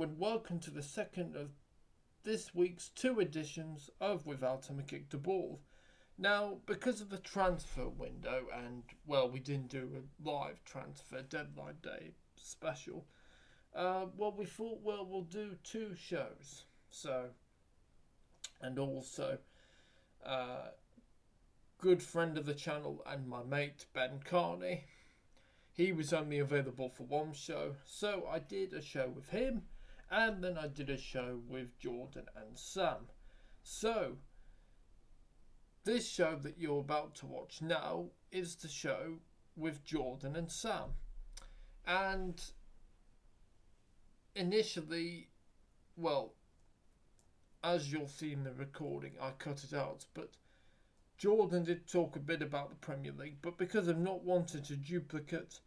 and welcome to the second of this week's two editions of Without Him I Kicked the Ball. Now, because of the transfer window, and well, we didn't do a live transfer deadline day special, we thought, we'll do two shows. So, and also, good friend of the channel and my mate Ben Carney, he was only available for one show, so I did a show with him, and then I did a show with Jordan and Sam. So, this show that you're about to watch now is the show with Jordan and Sam. And initially, well, as you'll see in the recording, I cut it out, but Jordan did talk a bit about the Premier League, but because I've not wanted to duplicate,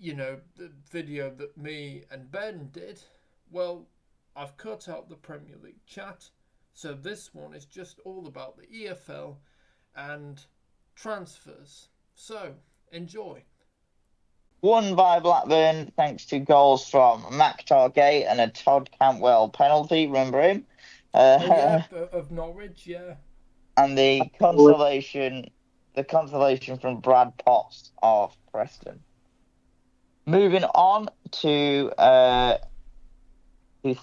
the video that me and Ben did, well, I've cut out the Premier League chat, so this one is just all about the EFL and transfers. So, enjoy. Won by Blackburn thanks to goals from Mac Targate and a Todd Cantwell penalty, remember him? Of Norwich, yeah. And the consolation from Brad Potts of Preston. Moving on to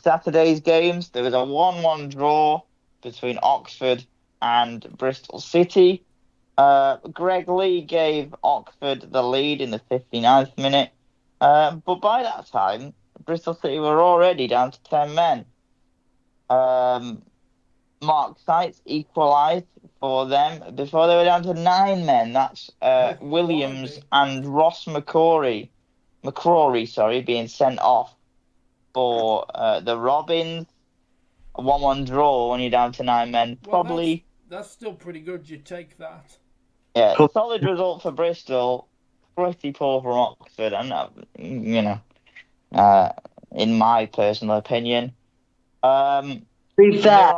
Saturday's games, there was a 1-1 draw between Oxford and Bristol City. Greg Lee gave Oxford the lead in the 59th minute, but by that time, Bristol City were already down to 10 men. Mark Seitz equalised for them before they were down to 9 men. That's Williams and Ross McCrory, being sent off for the Robins. A 1-1 draw when you're down to 9 men. Probably. That's still pretty good. You take that. Yeah, solid result for Bristol. Pretty poor from Oxford, and in my personal opinion. To be fair,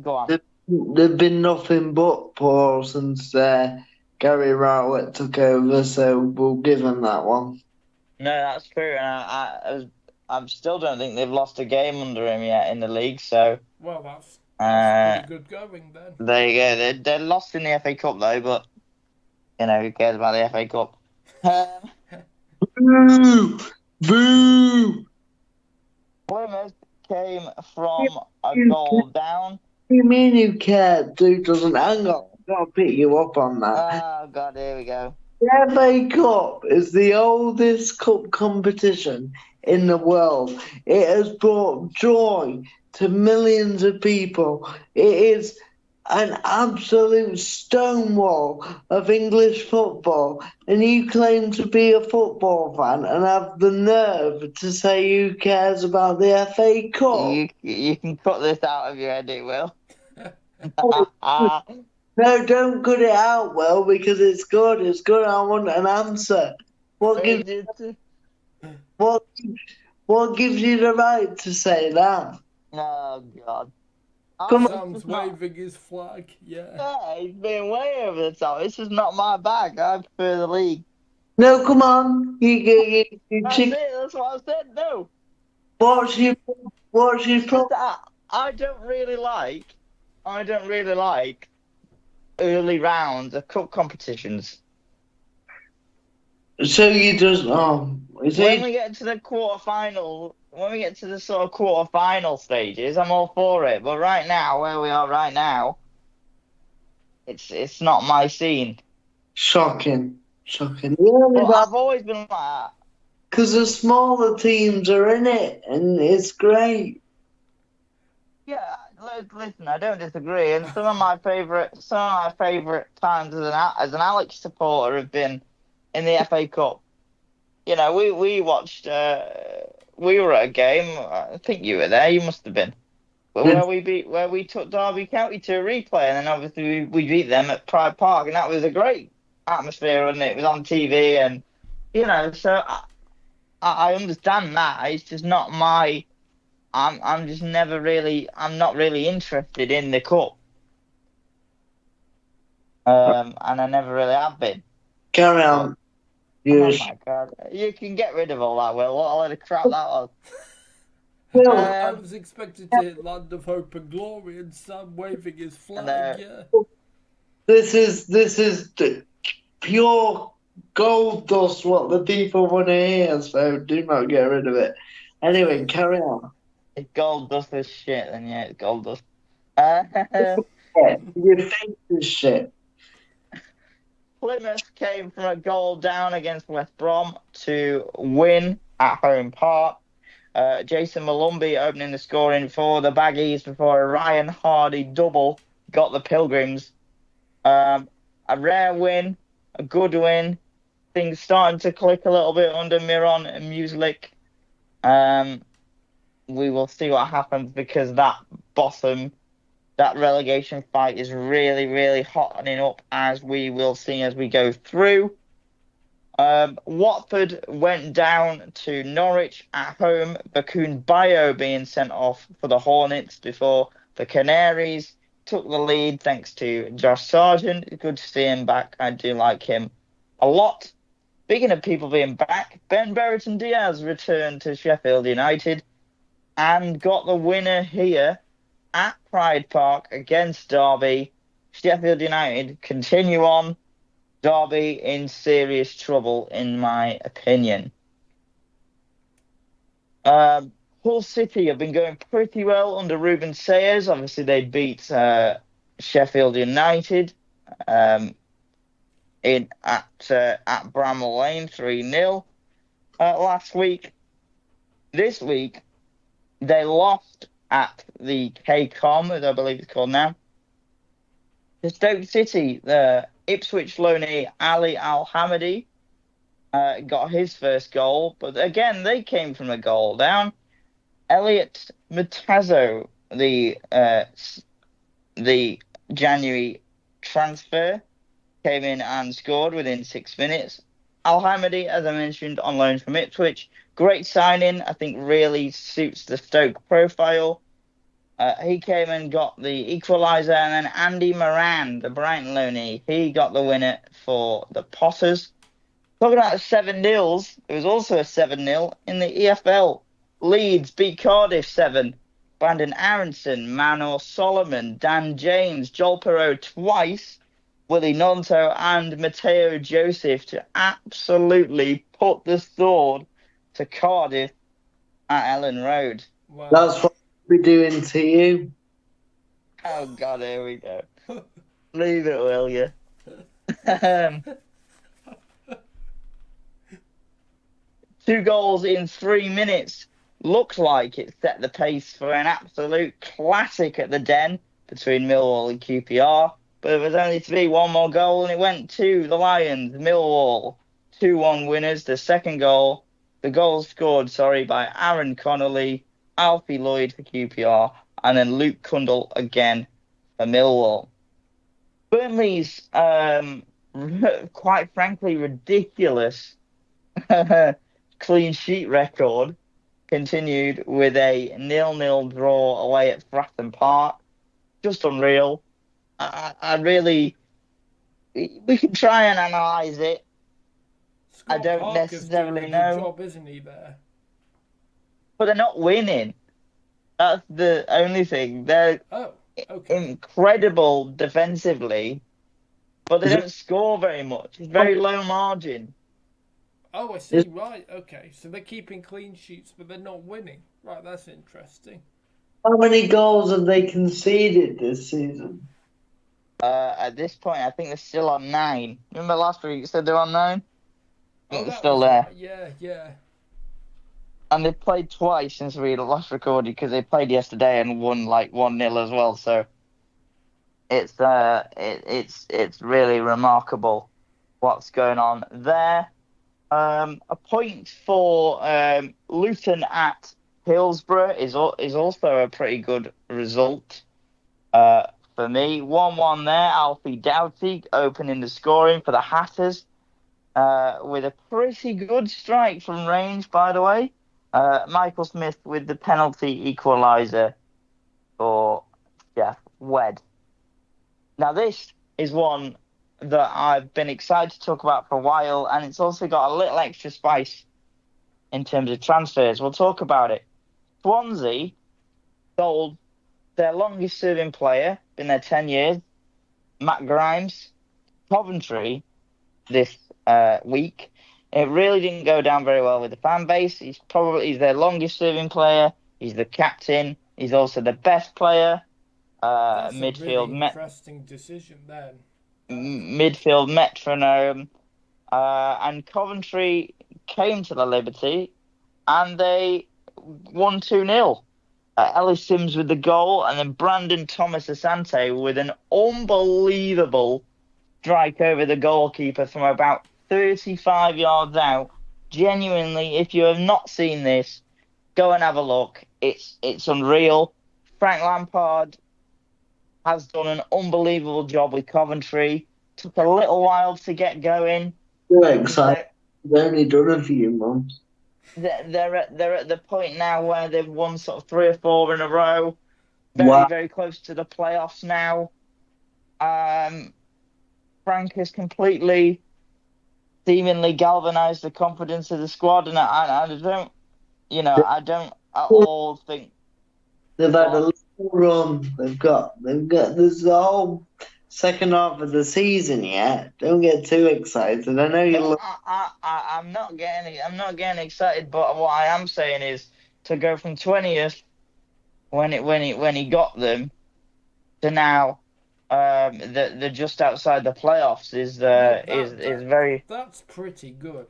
go on. There've been nothing but poor since Gary Rowett took over, so we'll give him that one. No, that's true, and I still don't think they've lost a game under him yet in the league. So that's pretty good going then. There you go. They're lost in the FA Cup though, but who cares about the FA Cup? Boo! Plymouth came from a goal down. What do you mean you care? Dude doesn't. Hang on, I've got to pick you up on that. Oh God, here we go. The FA Cup is the oldest cup competition in the world. It has brought joy to millions of people. It is an absolute stonewall of English football, and you claim to be a football fan and have the nerve to say who cares about the FA Cup. You can cut this out of your head, it will. No, don't cut it out, Will, because it's good. It's good. I want an answer. What gives you the right to say that? Oh God. Sam's waving his flag, Yeah, he's been way over the top. This is not my bag. I prefer the league. No, come on. That's it. That's what I said. No. What's your problem? I don't really like early rounds of cup competitions. So you just when we get to the quarterfinal. When we get to the sort of quarter-final stages, I'm all for it. But right now, where we are right now, it's not my scene. Shocking. But I've always been like that. Because the smaller teams are in it, and it's great. Yeah, listen, I don't disagree. And some of my favourite times as an Alex supporter have been in the FA Cup. We watched. We were at a game. I think you were there. You must have been. Where we took Derby County to a replay, and then obviously we beat them at Pride Park, and that was a great atmosphere, and it was on TV, and so I understand that. It's just not my. I'm just never really. I'm not really interested in the cup, and I never really have been. Carry on. Oh Yes. my god. You can get rid of all that, Will. What a load of crap that was. Well, I Um, was expected to hit Land of Hope and Glory and Sam waving his and flag, yeah. this is pure gold dust. What the people want to hear. So do not get rid of it. Anyway, carry on. if gold dust is shit, then yeah, it's gold dust. Uh, Yeah, your face is shit. Plymouth came from a goal down against West Brom to win at home park. Jason Malumbi opening the scoring for the Baggies before a Ryan Hardy double got the Pilgrims. A rare win, a good win. Things starting to click a little bit under Miron and Muslik. Um, we will see what happens because that relegation fight is really, really hottening up as we will see as we go through. Watford went down to Norwich at home. Bakun Bayo being sent off for the Hornets before the Canaries took the lead thanks to Josh Sargent. Good to see him back. I do like him a lot. Speaking of people being back, Ben Brereton Diaz returned to Sheffield United and got the winner here at Pride Park against Derby. Sheffield United continue on. Derby in serious trouble, in my opinion. Hull City have been going pretty well under Ruben Sayers. Obviously, they beat Sheffield United um, at Bramall Lane 3-0 last week. This week, they lost at the K-Com, as I believe it's called now, to Stoke City. The Ipswich loanee Ali Al-Hamadi got his first goal, but again, they came from a goal down. Elliot Matazo, the January transfer, came in and scored within 6 minutes. Al-Hamadi, as I mentioned, on loan from Ipswich. Great signing. I think really suits the Stoke profile. He came and got the equaliser, and then Andy Moran, the Brighton loanee, he got the winner for the Potters. Talking about 7-0s, there was also a 7-0 in the EFL. Leeds beat Cardiff 7. Brandon Aronson, Manor Solomon, Dan James, Joel Perot twice, Willie Nonto, and Matteo Joseph to absolutely put the sword to Cardiff at Ellen Road. Wow. That's what we're doing to you. Oh, God, here we go. Leave it, will you? Um, 2 goals in 3 minutes. Looks like it set the pace for an absolute classic at the Den between Millwall and QPR. But it was only to be one more goal, and it went to the Lions. Millwall 2-1 winners. The goal scored, by Aaron Connolly, Alfie Lloyd for QPR, and then Luke Cundle again for Millwall. Burnley's, quite frankly, ridiculous clean sheet record continued with a 0-0 draw away at Fratton Park. Just unreal. I really, we can try and analyse it. I Scott don't Parker's doing a necessarily good know, job, isn't he, there? but they're not winning. That's the only thing. They're Oh, okay. incredible defensively, but they Is it don't score very much. It's very low margin. Oh, I is see, right, okay. So they're keeping clean sheets, but they're not winning. Right, that's interesting. how many goals have they conceded this season? At this point, I think they're still on 9. Remember last week you said they're on 9? I Oh, think they're that still was there. right, yeah, yeah. And they played twice since we last recorded because they played yesterday and won like 1-0 as well. So it's really remarkable what's going on there. A point for Luton at Hillsborough is also a pretty good result for me. 1-1 there. Alfie Doughty opening the scoring for the Hatters with a pretty good strike from range, by the way. Michael Smith with the penalty equaliser for Jeff Wed. Now, this is one that I've been excited to talk about for a while, and it's also got a little extra spice in terms of transfers. We'll talk about it. Swansea sold their longest serving player, been there 10 years, Matt Grimes. Coventry this week. It really didn't go down very well with the fan base. He's their longest serving player. He's the captain. He's also the best player. That's a really interesting decision then. Midfield metronome. And Coventry came to the Liberty and they won 2-0. Ellis Sims with the goal, and then Brandon Thomas Asante with an unbelievable strike over the goalkeeper from about 35 yards out. Genuinely, if you have not seen this, go and have a look. It's unreal. Frank Lampard has done an unbelievable job with Coventry. Took a little while to get going. You're excited. They've only done a few months. They're at the point now where they've won sort of 3 or 4 in a row. Very close to the playoffs now. Frank has completely, seemingly galvanised the confidence of the squad, and I don't at all think they've had a little run. They've got. There's the whole second half of the season yet. Don't get too excited. I know you. I'm not getting excited, but what I am saying is to go from 20th when he got them to now. They're just outside the playoffs is very. That's pretty good.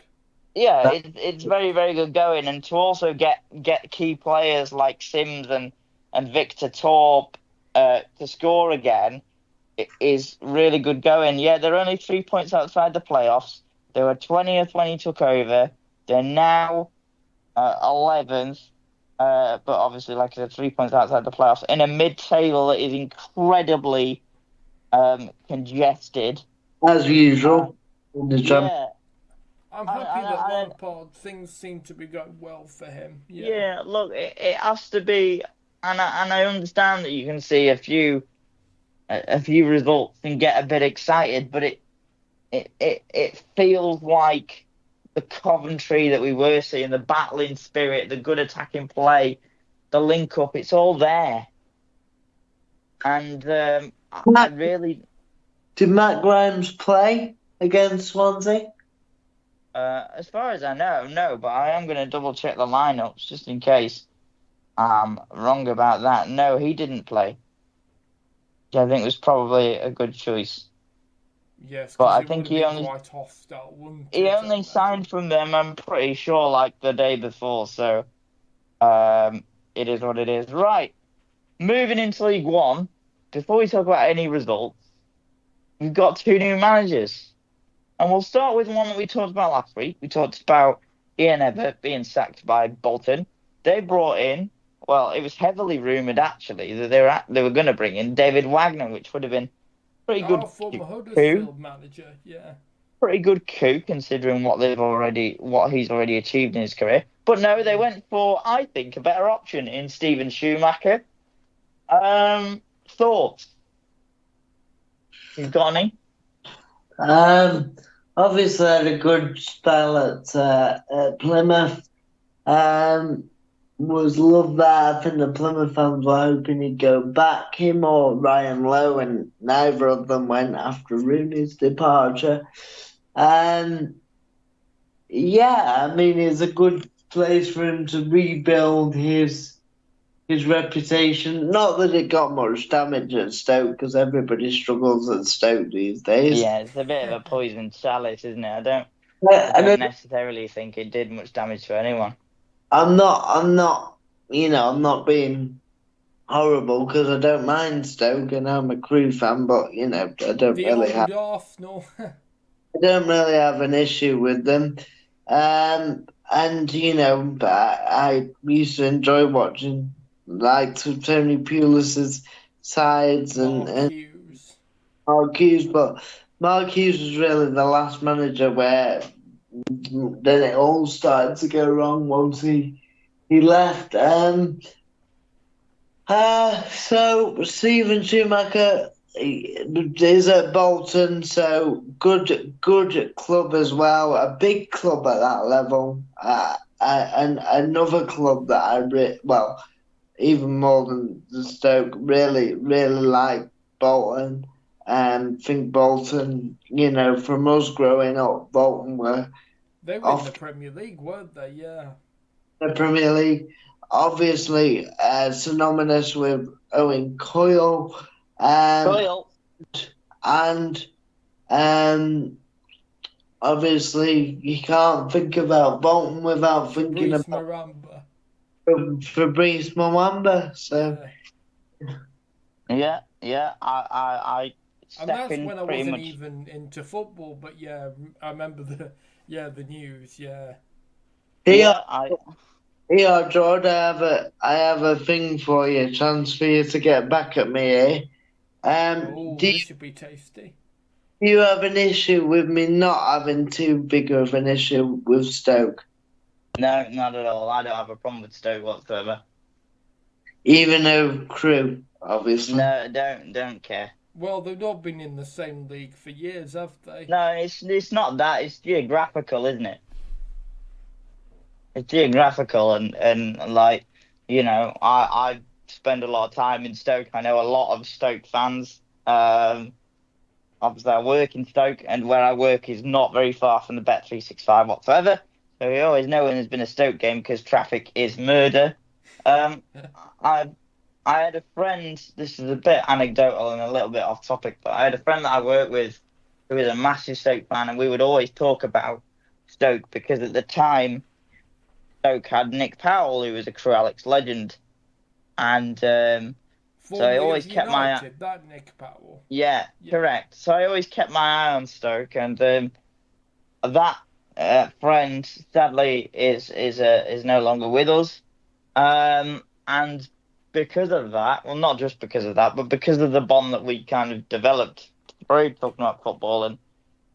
Yeah, it's very, very good going, and to also get key players like Sims and Victor Torp to score again is really good going. Yeah, they're only 3 points outside the playoffs. They were 20th when he took over. They're now 11th, but obviously, like I said, 3 points outside the playoffs in a mid-table that is incredibly congested as usual. Yeah, I'm happy that Lampard things seem to be going well for him. Yeah, look, it has to be, and I understand that you can see a few results and get a bit excited, but it feels like the Coventry that we were seeing, the battling spirit, the good attacking play, the link up, it's all there. And I really. Did Matt Grimes play against Swansea? As far as I know, no, but I am going to double check the lineups just in case I'm wrong about that. No, he didn't play. Which I think was probably a good choice. Yes, but I think he only quite hostile, wouldn't he only signed from them. I'm pretty sure, like the day before. So, it is what it is. Right, moving into League One. Before we talk about any results, we've got 2 new managers. And we'll start with one that we talked about last week. We talked about Ian Evatt being sacked by Bolton. They brought in, well, it was heavily rumoured actually that they were going to bring in David Wagner, which would have been pretty good. Former Huddersfield manager, yeah. Pretty good coup considering what he's already achieved in his career. But no, they went for, I think, a better option in Steven Schumacher. Thoughts? You've got any? Obviously had a good spell at Plymouth. Was loved that. I think the Plymouth fans were hoping he'd go back, him or Ryan Lowe, and neither of them went after Rooney's departure. Yeah, I mean, it's a good place for him to rebuild his reputation. Not that it got much damage at Stoke, because everybody struggles at Stoke these days. Yeah, it's a bit of a poison chalice, isn't it? I don't necessarily think it did much damage to anyone. I'm not being horrible because I don't mind Stoke and I'm a Crewe fan, but I don't really have Arsenal. I don't really have an issue with them. And I used to enjoy watching like Tony Pulis's sides and Mark Hughes, but Mark Hughes was really the last manager where then it all started to go wrong once he left. So Steven Schumacher, is at Bolton, so good club as well. A big club at that level. And another club that even more than the Stoke, really like Bolton. Think Bolton, from us growing up, Bolton were They were in the off Premier League, weren't they? Yeah. the Premier League. Obviously, synonymous with Owen Coyle, Coyle. and obviously you can't think about Bolton without thinking Fabrice about Maramba. Fabrice Mwamba. So Yeah. Yeah. I And that's second when I pretty wasn't much. even into football, but yeah, I remember the news, yeah. here, Yeah, here, George, I have a thing for you, chance for you to get back at me here. Oh, Do this should be tasty. you have an issue with me not having too big of an issue with Stoke, no, not at all. I don't have a problem with Stoke whatsoever. even though Crew, obviously? No, don't care. Well, they've not been in the same league for years, have they? No, it's not that. It's geographical, isn't it? It's geographical, and like I spend a lot of time in Stoke. I know a lot of Stoke fans. Obviously, I work in Stoke, and where I work is not very far from the Bet365 whatsoever. So we always know when there's been a Stoke game because traffic is murder. Um, I I had a friend. This is a bit anecdotal and a little bit off topic, but I had a friend that I worked with who was a massive Stoke fan, and we would always talk about Stoke because at the time Stoke had Nick Powell, who was a Crew Alex legend, and so I Formerly of always kept my United, that Nick Powell. yeah, Yeah. correct. So I always kept my eye on Stoke, and that friend sadly is no longer with us. And because of that, well, not just because of that, but because of the bond that we kind of developed through talking about football and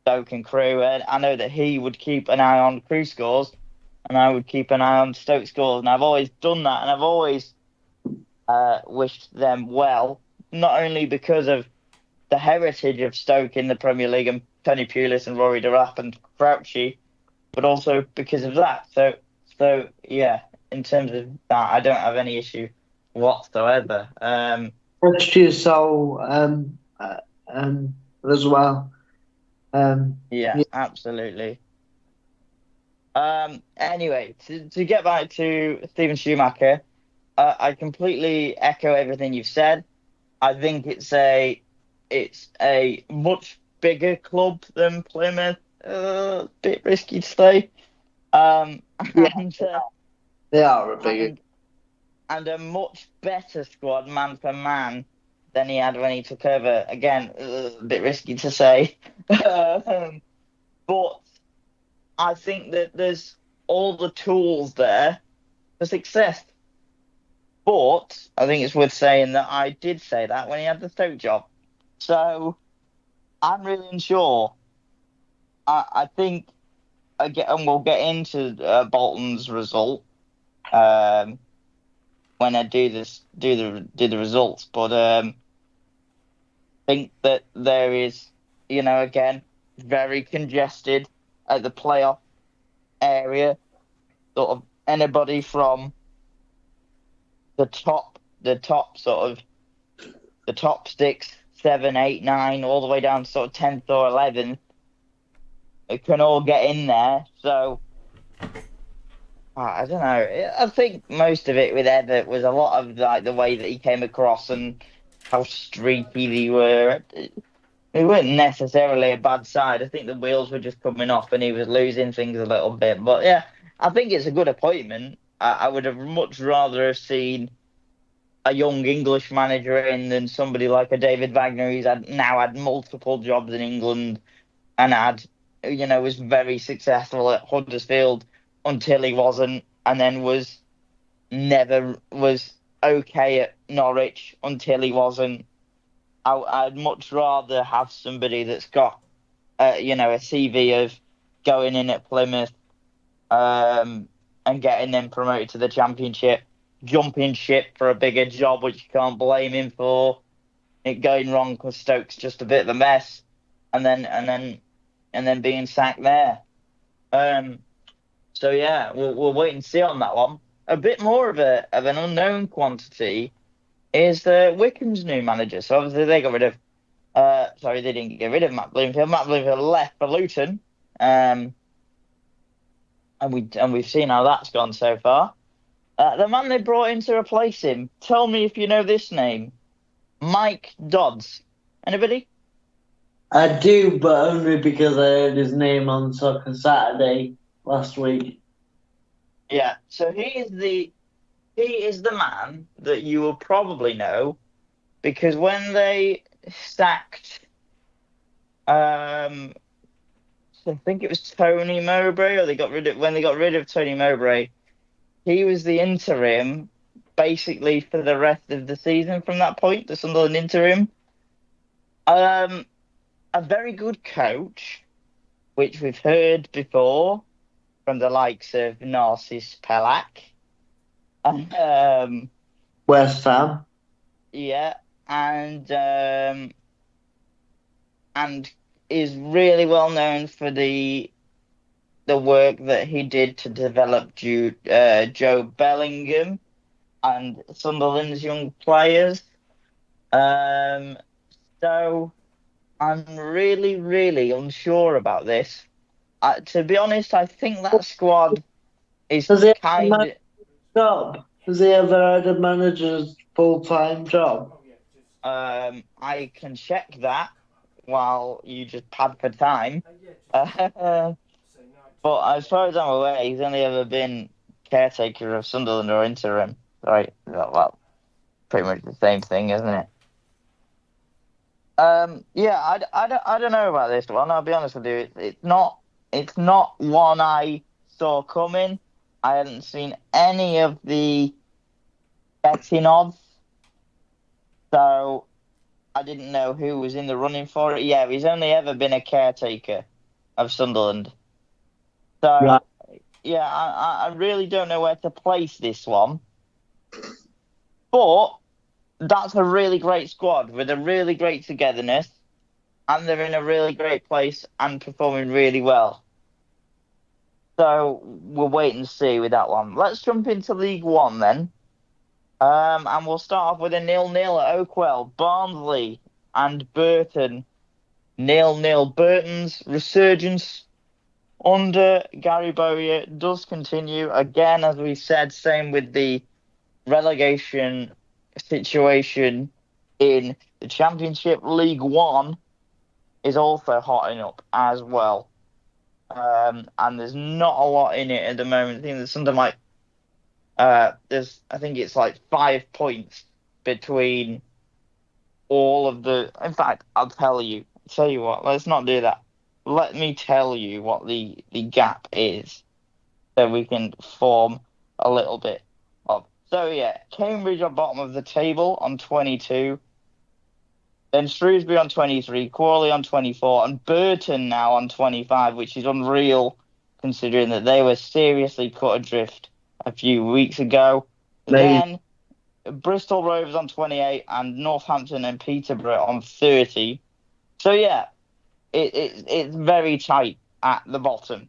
Stoke and Crew, and I know that he would keep an eye on Crew scores, and I would keep an eye on Stoke scores, and I've always done that, and I've always wished them well, not only because of the heritage of Stoke in the Premier League and Tony Pulis and Rory DeRapp and Crouchy, but also because of that. So yeah, in terms of that, I don't have any issue whatsoever. Touched your soul, as well. Yeah, Yeah, absolutely. Anyway, to get back to Steven Schumacher, I completely echo everything you've said. I think it's a much bigger club than Plymouth. Bit risky to say. Um, yeah, and they are a big. and and a much better squad man for man than he had when he took over. Again, a bit risky to say, but I think that there's all the tools there for success. But I think it's worth saying that I did say that when he had the Stoke job. So I'm really unsure. I think and we'll get into Bolton's result um, when I do the results. But think that there is, again, very congested at the playoff area. Sort of anybody from the top sort of the top six, seven, eight, nine, all the way down to sort of 10th or 11th, it can all get in there. So I don't know. I think most of it with Everett was a lot of like the way that he came across and how streaky they were. They weren't necessarily a bad side. I think the wheels were just coming off and he was losing things a little bit. But yeah, I think it's a good appointment. I would have much rather have seen a young English manager in than somebody like a David Wagner who's now had multiple jobs in England and was very successful at Huddersfield until he wasn't, and then was okay at Norwich until he wasn't. I'd much rather have somebody that's got a CV of going in at Plymouth and getting them promoted to the Championship, jumping ship for a bigger job, which you can't blame him for. it going wrong because Stoke's just a bit of a mess, and then being sacked there. So yeah, we'll wait and see on that one. A bit more of an unknown quantity is Wickham's new manager. So obviously they got rid of. Sorry, they didn't get rid of Matt Bloomfield. Matt Bloomfield left for Luton. And we've seen how that's gone so far. The man they brought in to replace him. Tell me if you know this name, Mike Dodds. Anybody? I do, but only because I heard his name on Soccer Saturday last week. Yeah. So he is the man that you will probably know, because when they sacked, I think it was Tony Mowbray, or when they got rid of Tony Mowbray, he was the interim basically for the rest of the season from that point, the Sunderland interim. A very good coach, which we've heard before from the likes of Narcis Pelak. West Ham. Yeah, and is really well known for the work that he did to develop Joe Bellingham and Sunderland's young players. So I'm really, really unsure about this. To be honest, I think that squad is Has he ever kind of. managed a job? Has he ever had a manager's full-time job? I can check that while you just pad for time. But as far as I'm aware, he's only ever been caretaker of Sunderland or interim. Right? Well, pretty much the same thing, isn't it? Yeah, I don't know about this one. I'll be honest with you. It's not one I saw coming. I hadn't seen any of the betting odds, so I didn't know who was in the running for it. Yeah, he's only ever been a caretaker of Sunderland. So Right. yeah, I really don't know where to place this one. But that's a really great squad with a really great togetherness, and they're in a really great place and performing really well. So we'll wait and see with that one. Let's jump into League One then. And we'll start off with a 0-0 at Oakwell. Barnsley and Burton 0-0. Burton's resurgence under Gary Bowyer does continue. Again, as we said, same with the relegation situation in the Championship. League One is also hotting up as well. And there's not a lot in it at the moment. I think there's something like I think it's like 5 points between all of the. In fact, I'll tell you what. Let's not do that. Let me tell you what the gap is, so we can form a little bit of. So yeah, Cambridge are bottom of the table on 22. Then Shrewsbury on 23, Crawley on 24, and Burton now on 25, which is unreal considering that they were seriously cut adrift a few weeks ago. Then Bristol Rovers on 28 and Northampton and Peterborough on 30. So yeah, it's very tight at the bottom.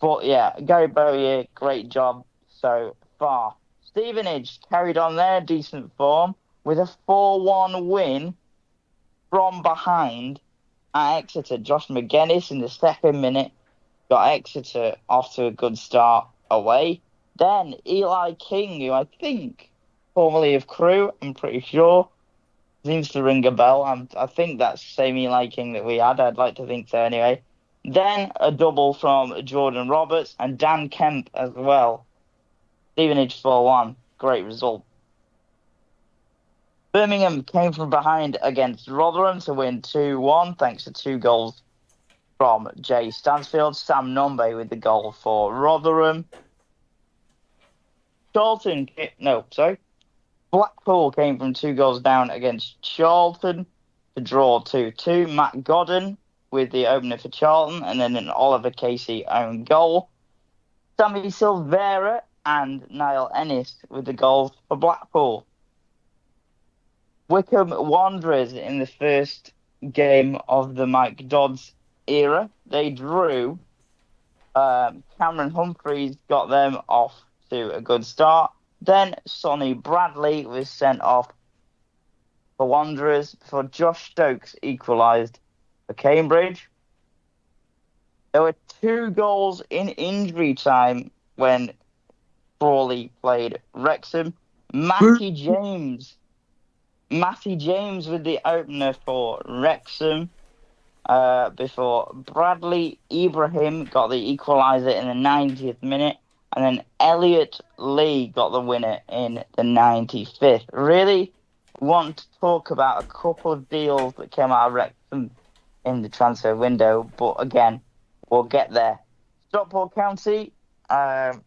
But yeah, Gary Bowyer, great job so far. Stevenage carried on their decent form with a 4-1 win from behind at Exeter. Josh McGuinness in the second minute got Exeter off to a good start away. Then Eli King, who I think formerly of Crewe, I'm pretty sure, seems to ring a bell. I think that's the same Eli King that we had. I'd like to think so anyway. Then a double from Jordan Roberts and Dan Kemp as well. Stevenage 4-1. Great result. Birmingham came from behind against Rotherham to win 2-1 thanks to 2 goals from Jay Stansfield. Sam Nombe with the goal for Rotherham. Blackpool came from 2 goals down against Charlton to draw 2-2. Matt Godden with the opener for Charlton, and then an Oliver Casey own goal. Sammy Silvera and Niall Ennis with the goals for Blackpool. Wycombe Wanderers in the first game of the Mike Dodds era. They drew. Cameron Humphreys got them off to a good start. Then Sonny Bradley was sent off for Wanderers before Josh Stokes equalised for Cambridge. There were 2 goals in injury time when Crawley played Wrexham. Matty James with the opener for Wrexham before Bradley Ibrahim got the equaliser in the 90th minute, and then Elliot Lee got the winner in the 95th. Really want to talk about a couple of deals that came out of Wrexham in the transfer window, but again, we'll get there. Stockport County were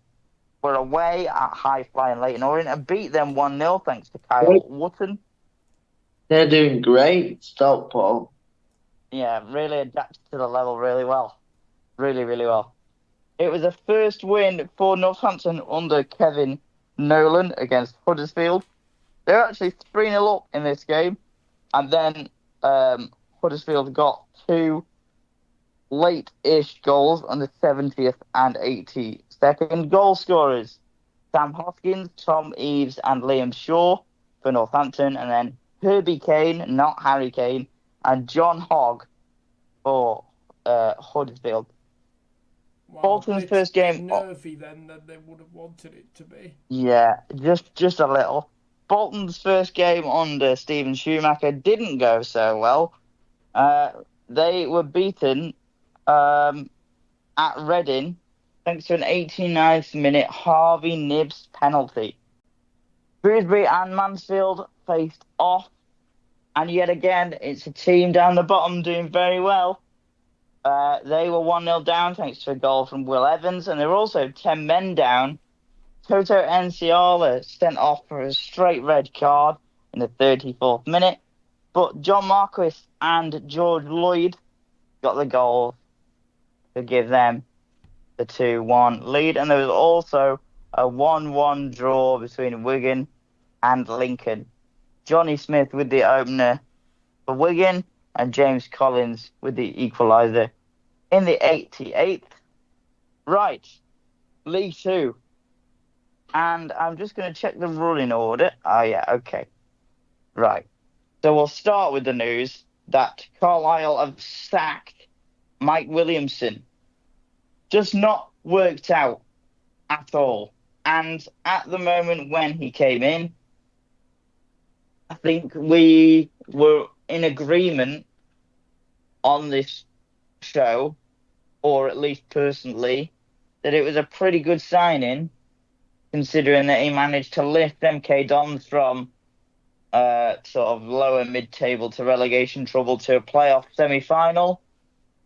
away at high-flying Leyton Orient and beat them 1-0 thanks to Kyle Wotton. They're doing great, Stockport. Yeah, really adapted to the level really well. Really, really well. It was a first win for Northampton under Kevin Nolan against Huddersfield. They were actually 3-0 up in this game. And then Huddersfield got 2 late-ish goals on the 70th and 82nd. Goal scorers: Sam Hoskins, Tom Eaves and Liam Shaw for Northampton. And then Herbie Kane, not Harry Kane, and John Hogg for Huddersfield. Wow, Bolton's first game. Nervy then than they would have wanted it to be. Yeah, just a little. Bolton's first game under Stephen Schumacher didn't go so well. They were beaten at Reading thanks to an 89th minute Harvey Nibbs penalty. Shrewsbury and Mansfield faced off, and yet again, it's a team down the bottom doing very well. They were 1-0 down thanks to a goal from Will Evans, and they were also 10 men down. Toto Enciala sent off for a straight red card in the 34th minute, but John Marquis and George Lloyd got the goal to give them the 2-1 lead, and there was also a 1-1 draw between Wigan and Lincoln. Johnny Smith with the opener for Wigan, and James Collins with the equaliser in the 88th. Right, League 2. And I'm just going to check the running order. Oh, yeah, okay. Right. So we'll start with the news that Carlisle have sacked Mike Williamson. Just not worked out at all. And at the moment when he came in, I think we were in agreement on this show, or at least personally, that it was a pretty good signing, considering that he managed to lift MK Dons from sort of lower mid-table to relegation trouble to a playoff semi-final.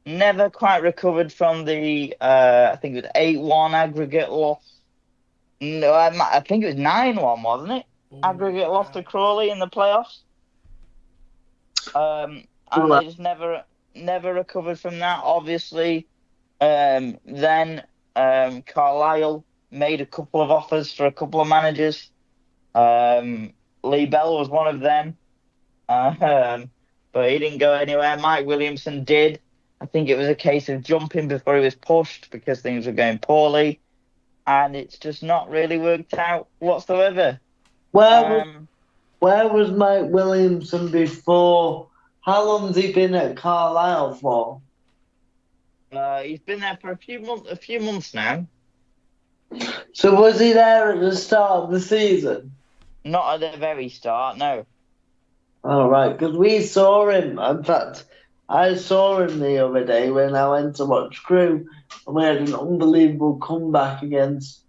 Never quite recovered from the, I think it was 8-1 aggregate loss. No, I think it was 9-1, wasn't it? Aggregate loss to Crawley in the playoffs. And they just never recovered from that. Obviously, then Carlisle made a couple of offers for a couple of managers. Lee Bell was one of them, but he didn't go anywhere. Mike Williamson did. I think it was a case of jumping before he was pushed because things were going poorly, and it's just not really worked out whatsoever. Where was Mike Williamson before? How long has he been at Carlisle for? He's been there for a few months now. So was he there at the start of the season? Not at the very start, no. All right, because we saw him. In fact, I saw him the other day when I went to watch Crew, and we had an unbelievable comeback against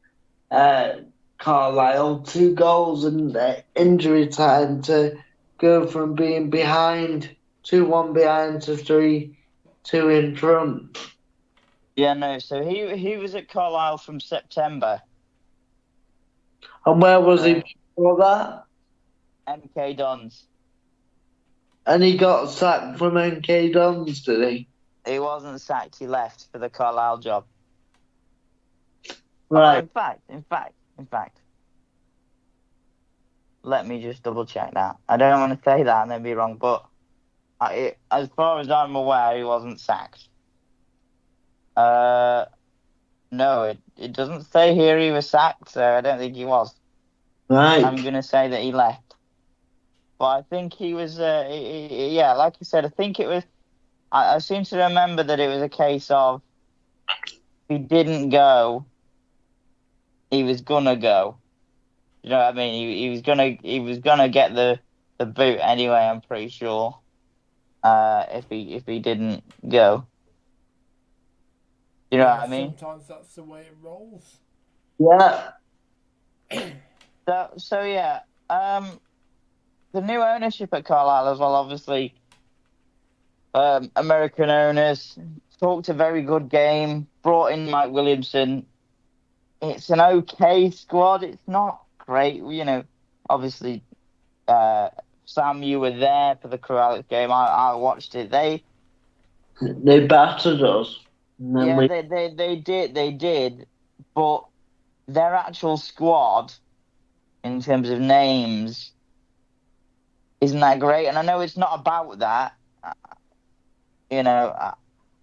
Carlisle. 2 goals in injury time to go from being behind 2-1 behind to 3-2 in front. Yeah, no. So he was at Carlisle from September. And where was he before that? MK Dons. And he got sacked from MK Dons, did he? He wasn't sacked. He left for the Carlisle job. Right. Oh, in fact. Let me just double check that. I don't want to say that and then be wrong, but as far as I'm aware, he wasn't sacked. No, it doesn't say here he was sacked, so I don't think he was. Right. I'm going to say that he left. But I think he was, yeah, like you said, I think it was, I seem to remember that it was a case of he didn't go, he was going to go. You know what I mean? He was gonna get the boot anyway, I'm pretty sure. If he didn't go. You know Yeah, what I mean? sometimes that's the way it rolls. Yeah. So yeah. The new ownership at Carlisle as well, obviously. American owners talked a very good game. Brought in Mike Williamson. It's an okay squad. It's not great, you know. Obviously, Sam, you were there for the Corrales game. I watched it. They battered us. And then Yeah, we they did, but their actual squad in terms of names isn't that great. And I know it's not about that. You know,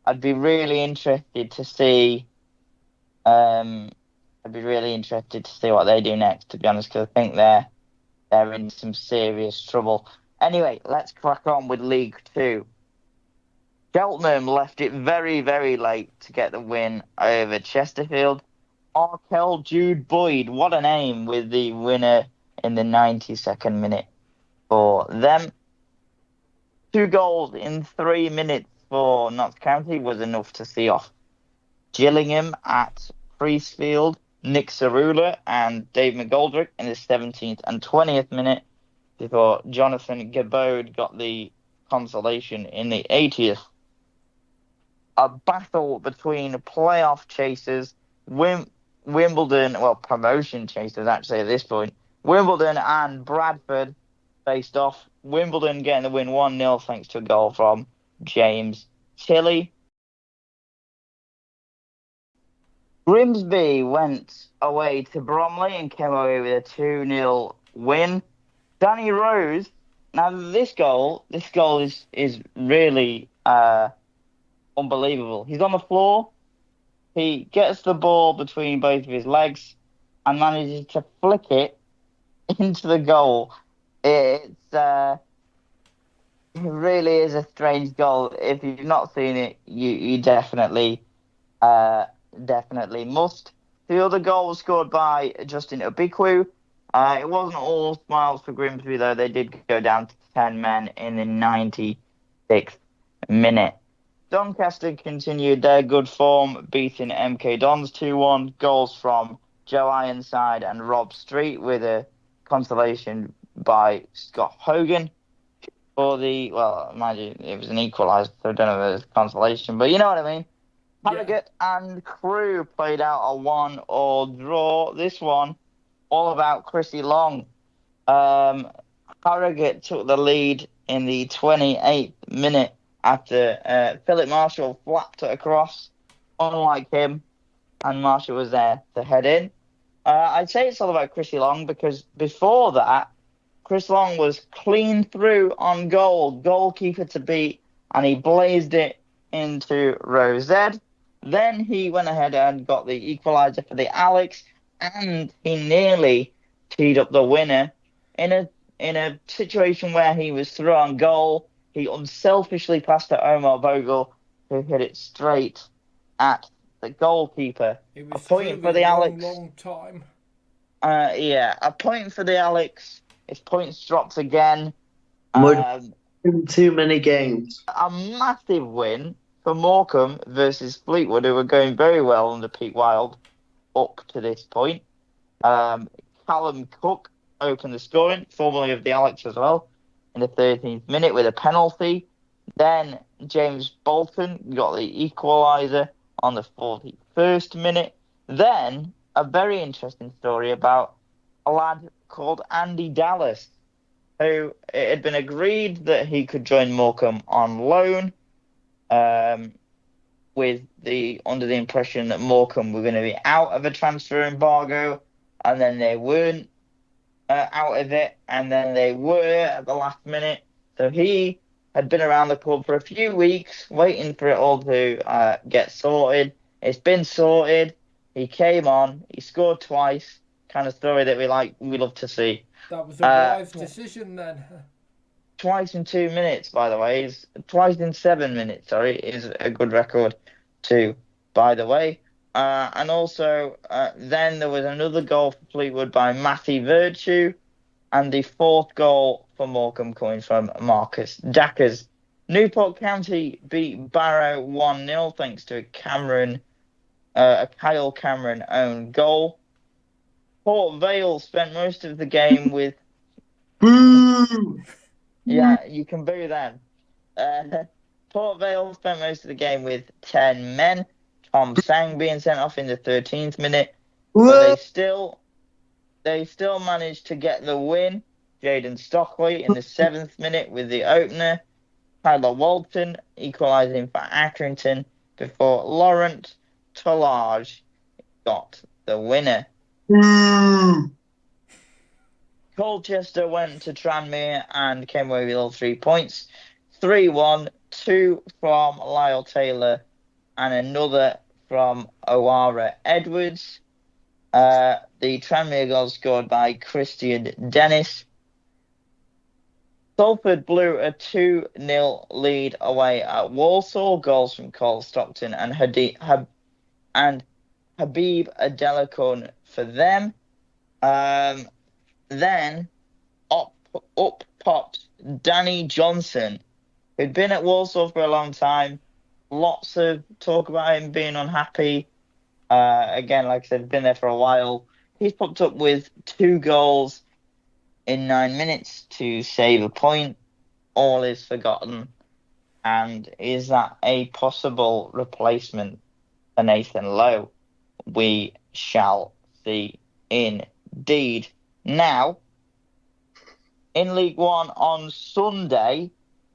I'd be really interested to see. Um, I'd be really interested to see what they do next. To be honest, because I think they're in some serious trouble. Anyway, let's crack on with League Two. Cheltenham left it very, very late to get the win over Chesterfield. Arkell Jude Boyd, what a name, with the winner in the 92nd minute for them. 2 goals in 3 minutes for Notts County was enough to see off Gillingham at Priestfield. Nick Cerula and Dave McGoldrick in the 17th and 20th minute before Jonathan Gabode got the consolation in the 80th. A battle between playoff chasers, Wimbledon, well, promotion chasers actually at this point. Wimbledon and Bradford faced off. Wimbledon getting the win 1-0 thanks to a goal from James Tilley. Grimsby went away to Bromley and came away with a 2-0 win. Danny Rose. Now this goal is really unbelievable. He's on the floor. He gets the ball between both of his legs and manages to flick it into the goal. It really is a strange goal. If you've not seen it, you uh, definitely must. The other goal was scored by Justin Obikwu. It wasn't all smiles for Grimsby though. They did go down to 10 men in the 96th minute. Doncaster continued their good form, beating MK Dons 2-1. Goals from Joe Ironside and Rob Street with a consolation by Scott Hogan. For the, well, mind you, it was an equaliser, so I don't know if it was consolation, but you know what I mean. Harrogate and Crewe played out a 1-1 draw. This one, all about Chrissy Long. Harrogate took the lead in the 28th minute after Philip Marshall flapped it across, unlike him, and Marshall was there to head in. I'd say it's all about Chrissy Long because before that, Chris Long was clean through on goal, goalkeeper to beat, and he blazed it into row Z. Then he went ahead and got the equaliser for the Alex, and he nearly teed up the winner in a situation where he was through on goal. He unselfishly passed to Omar Bogle, who hit it straight at the goalkeeper. It A was point for clearly the long, Alex. long time. Yeah, a point for the Alex. His points dropped again. would Um, win too many games. a massive win for Morecambe versus Fleetwood, who were going very well under Pete Wild up to this point. Um, Callum Cook opened the scoring, formerly of the Alex as well, in the 13th minute with a penalty. Then James Bolton got the equaliser on the 41st minute. Then a very interesting story about a lad called Andy Dallas, who it had been agreed that he could join Morecambe on loan, um, with the under the impression that Morecambe were going to be out of a transfer embargo, and then they weren't. out of it, and then they were at the last minute. So he had been around the club for a few weeks, waiting for it all to get sorted. It's been sorted. He came on. He scored twice. Kind of story that we love to see. That was a wise decision then. Twice in 2 minutes, by the way. Twice in 7 minutes, sorry, is a good record too, by the way. And also, then there was another goal for Fleetwood by Matty Virtue, and the fourth goal for Morecambe coming from Marcus Dackers. Newport County beat Barrow 1-0 thanks to a Kyle Cameron own goal. Port Vale spent most of the game with... Boo! Yeah, you can boo them. Port Vale spent most of the game with 10 men. Tom Sang being sent off in the 13th minute, but they still managed to get the win. Jaden Stockley in the 7th minute with the opener. Tyler Walton equalising for Accrington before Laurent Tolage got the winner. Colchester went to Tranmere and came away with all 3 points. 3-1, 2 from Lyle Taylor and another from O'Hara Edwards. The Tranmere goal scored by Christian Dennis. Salford blew a 2-0 lead away at Walsall. Goals from Cole Stockton and Habib Adelakun for them. Then up popped Danny Johnson, who'd been at Walsall for a long time. Lots of talk about him being unhappy. Again, like I said, been there for a while. He's popped up with 2 goals in 9 minutes to save a point. All is forgotten. And is that a possible replacement for Nathan Lowe? We shall see indeed. Now, in League One on Sunday,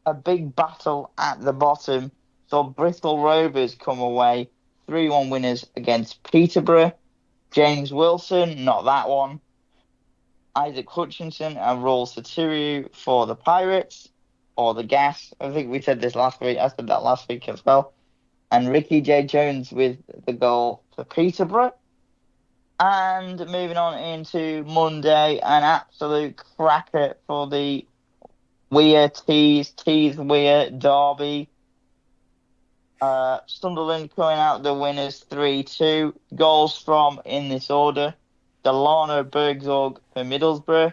a big battle at the bottom saw Bristol Rovers come away 3-1 winners against Peterborough. James Wilson, not that one. Isaac Hutchinson and Raul Satiriu for the Pirates, or the Gas. I think we said this last week. I said that last week as well. And Ricky J. Jones with the goal for Peterborough. And moving on into Monday, an absolute cracker for the Weir Tees Weir Derby. Sunderland coming out the winners 3-2. Goals from, in this order, Delano Bergzorg for Middlesbrough,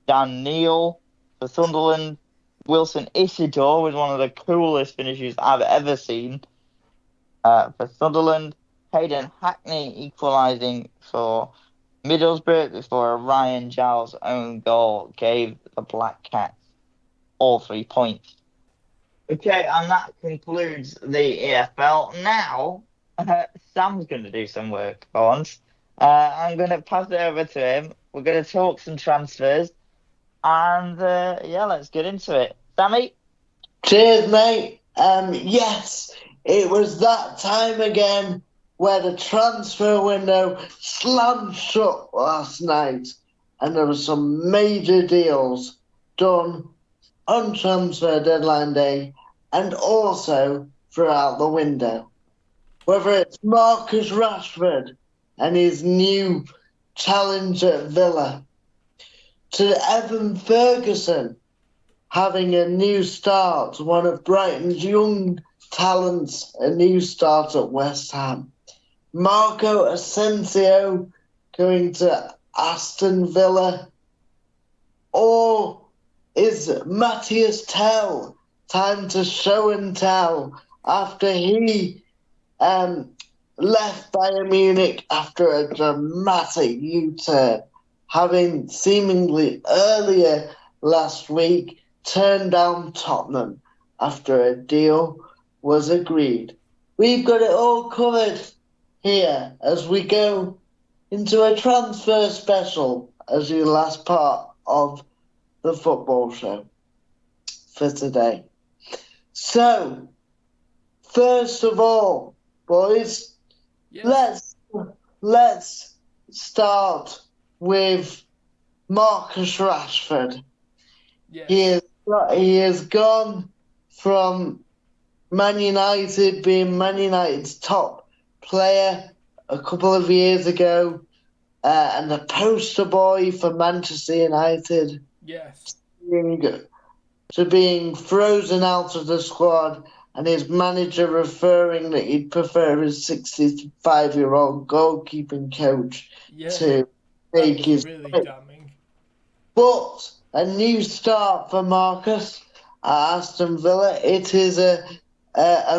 Dan Neal for Sunderland, Wilson Isidore was one of the coolest finishes I've ever seen for Sunderland, Hayden Hackney equalising for Middlesbrough before a Ryan Giles own goal gave the Black Cats all 3 points. Okay, and that concludes the EFL. Now, Sam's going to do some work for once. I'm going to pass it over to him. We're going to talk some transfers. And, let's get into it. Sammy? Cheers, mate. Yes, it was that time again where the transfer window slammed shut last night. And there were some major deals done on transfer deadline day and also throughout the window. Whether it's Marcus Rashford and his new challenge at Villa, to Evan Ferguson having a new start, one of Brighton's young talents, a new start at West Ham. Marco Asensio going to Aston Villa, or is Matthias Tell time to show and tell after he left Bayern Munich after a dramatic U-turn, having seemingly earlier last week turned down Tottenham after a deal was agreed. We've got it all covered here as we go into a transfer special as the last part of the football show for today. So, first of all, boys, yes. let's start with Marcus Rashford. Yes. He has gone from Man United being Man United's top player a couple of years ago, and the poster boy for Manchester United, Yes. to being frozen out of the squad, and his manager referring that he'd prefer his 65-year-old goalkeeping coach Yeah. to That take was his really place. damning. But a new start for Marcus at Aston Villa. It is a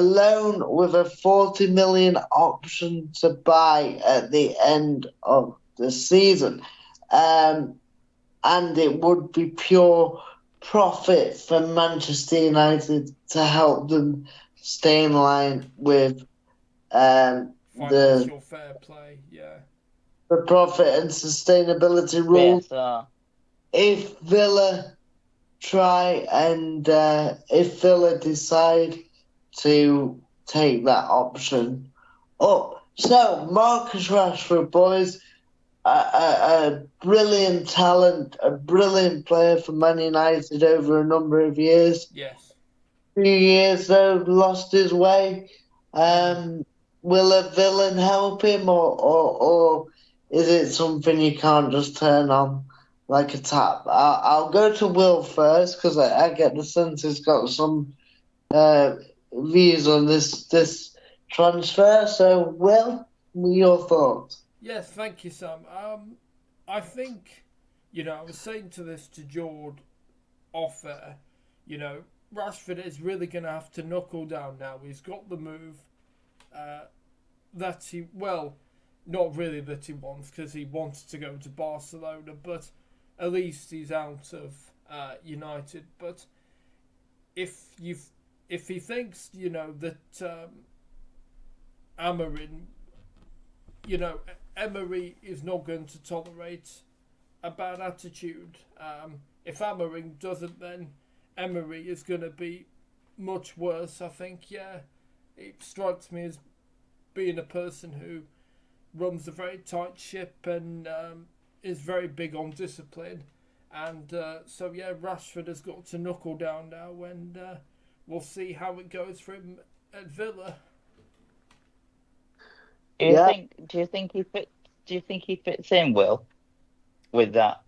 loan with a 40 million option to buy at the end of the season. And it would be pure profit for Manchester United to help them stay in line with Financial fair play, yeah. the profit and sustainability rules. PSR. If Villa if Villa decide to take that option up. So, Marcus Rashford, boys, a brilliant talent, a brilliant player for Man United over a number of years. Yes. 2 years, though, lost his way. Will a villain help him, or is it something you can't just turn on like a tap? I'll go to Will first, because I get the sense he's got some views on this transfer. So, Will, your thoughts? Yes, thank you, Sam. I think, I was saying to George off air, Rashford is really going to have to knuckle down now. He's got the move not really that he wants, because he wants to go to Barcelona, but at least he's out of United. But if he thinks, that Amorim, Emery is not going to tolerate a bad attitude. If Amorim doesn't, then Emery is going to be much worse, I think. Yeah, it strikes me as being a person who runs a very tight ship and is very big on discipline. And so, yeah, Rashford has got to knuckle down now, and we'll see how it goes for him at Villa. Do you think he fits? Do you think he fits in, Will, with that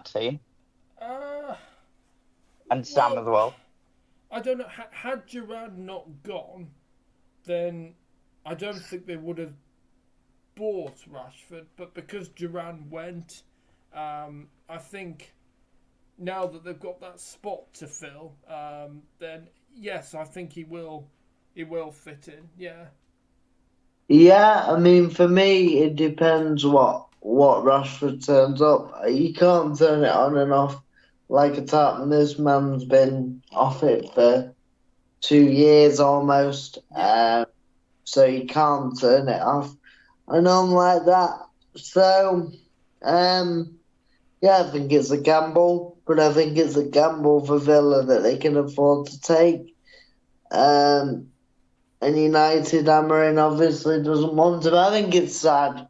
team and Sam as well? I don't know. Had Duran not gone, then I don't think they would have bought Rashford. But because Duran went, I think now that they've got that spot to fill, then yes, I think he will fit in. Yeah. Yeah, I mean, for me, it depends what Rashford turns up. You can't turn it on and off like a tap, and this man's been off it for 2 years almost. Yeah. So you can't turn it off and on like that. So, yeah, I think it's a gamble, but I think it's a gamble for Villa that they can afford to take. And United, Amorim obviously doesn't want to. I think it's sad.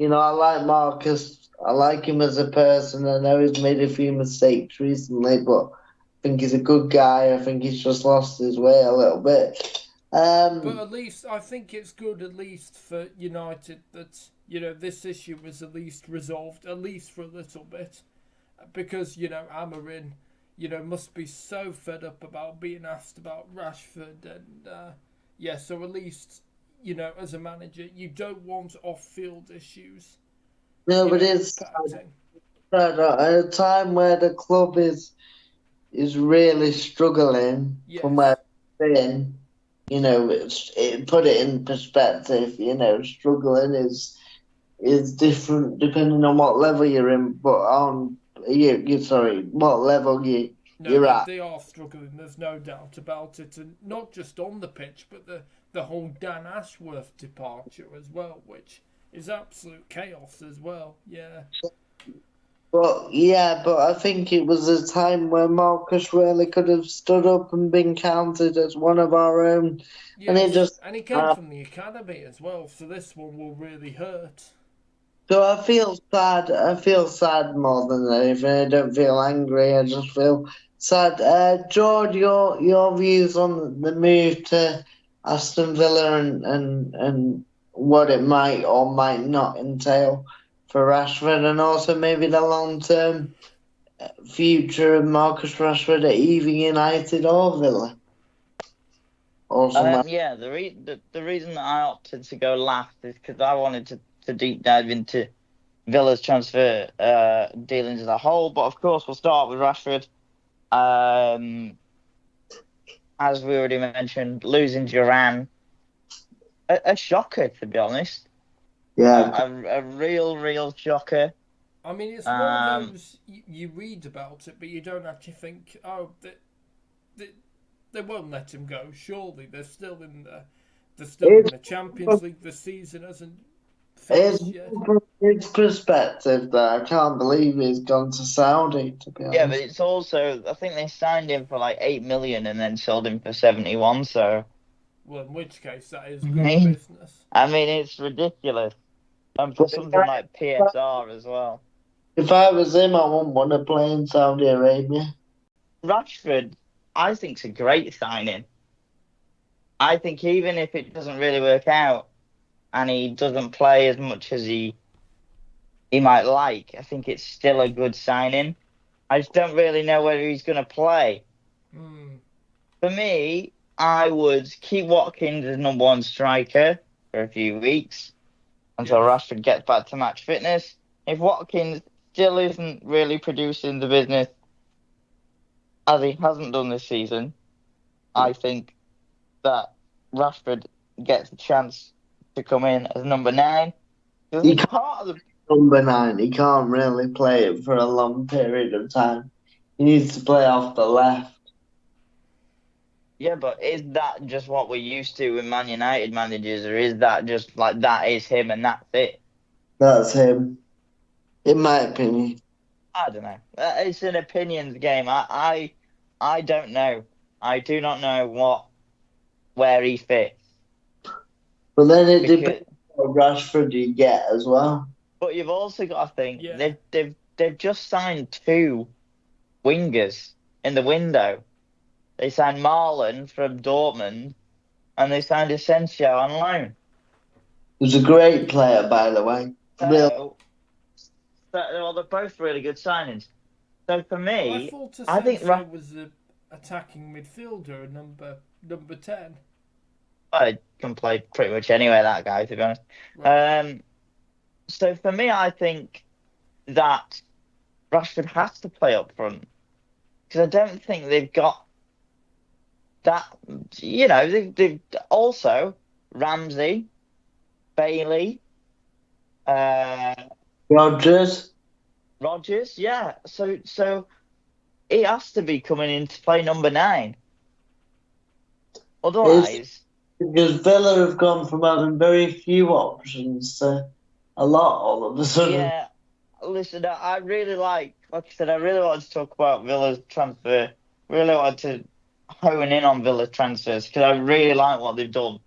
I like Marcus. I like him as a person. I know he's made a few mistakes recently, but I think he's a good guy. I think he's just lost his way a little bit. But at least I think it's good, at least for United, that this issue was at least resolved, at least for a little bit, because Amorim, must be so fed up about being asked about Rashford, and so at least as a manager, you don't want off-field issues. No, but it's impacting. sad at a time where the club is really struggling from where it's been. Put it in perspective. Struggling is different depending on what level you're in, but on what level you're at. They are struggling. There's no doubt about it, and not just on the pitch, but the whole Dan Ashworth departure as well, which is absolute chaos as well. Yeah. But I think it was a time where Marcus really could have stood up and been counted as one of our own. Yes, and he came from the academy as well, so this one will really hurt. So I feel sad. I feel sad more than anything. I don't feel angry. I just feel sad. George, your views on the move to Aston Villa and what it might or might not entail for Rashford, and also maybe the long-term future of Marcus Rashford at either United or Villa. Or somewhere. Yeah, the reason that I opted to go last is because I wanted to deep dive into Villa's transfer dealings as a whole. But of course, we'll start with Rashford. As we already mentioned, losing Duran, a shocker, to be honest. Yeah. A real shocker. I mean, it's one of those you read about it, but you don't actually think, oh, they won't let him go. Surely they're still in the Champions League. The season hasn't It's finished yet. from his perspective that I can't believe he's gone to Saudi, to be honest. Yeah, but it's also, I think they signed him for like 8 million and then sold him for 71. So, Well, in which case that is good business. I mean, it's ridiculous. And for something like PSR as well. If I was him, I wouldn't want to play in Saudi Arabia. Rashford, I think, is a great signing. I think even if it doesn't really work out and he doesn't play as much as he might like, I think it's still a good signing. I just don't really know whether he's going to play. For me, I would keep Watkins as number one striker for a few weeks until Rashford gets back to match fitness. If Watkins still isn't really producing the business as he hasn't done this season, I think that Rashford gets a chance to come in as number 9. He number 9. He can't really play it for a long period of time. He needs to play off the left. Yeah, but is that just what we're used to with Man United managers, or is that just like that is him and that's it? That's him, in my opinion. I don't know. It's an opinions game. I don't know. I do not know where he fits. But then it depends what Rashford you get as well. But you've also got to think they've just signed 2 wingers in the window. They signed Marlon from Dortmund, and they signed Asensio on loan. He's a great player, by the way. Well, they're both really good signings. So for me, I think Asensio was an attacking midfielder, number 10. I can play pretty much anywhere, that guy, to be honest. Right. So for me, I think that Rashford has to play up front because I don't think they've got that. You know, they've also Ramsey, Bailey, Rodgers, yeah. So he has to be coming in to play number 9. Otherwise, because Villa have gone from having very few options to a lot all of a sudden. Yeah, listen, I really like I said, I really wanted to talk about Villa's transfer. Really wanted to hone in on Villa transfers because I really like what they've done.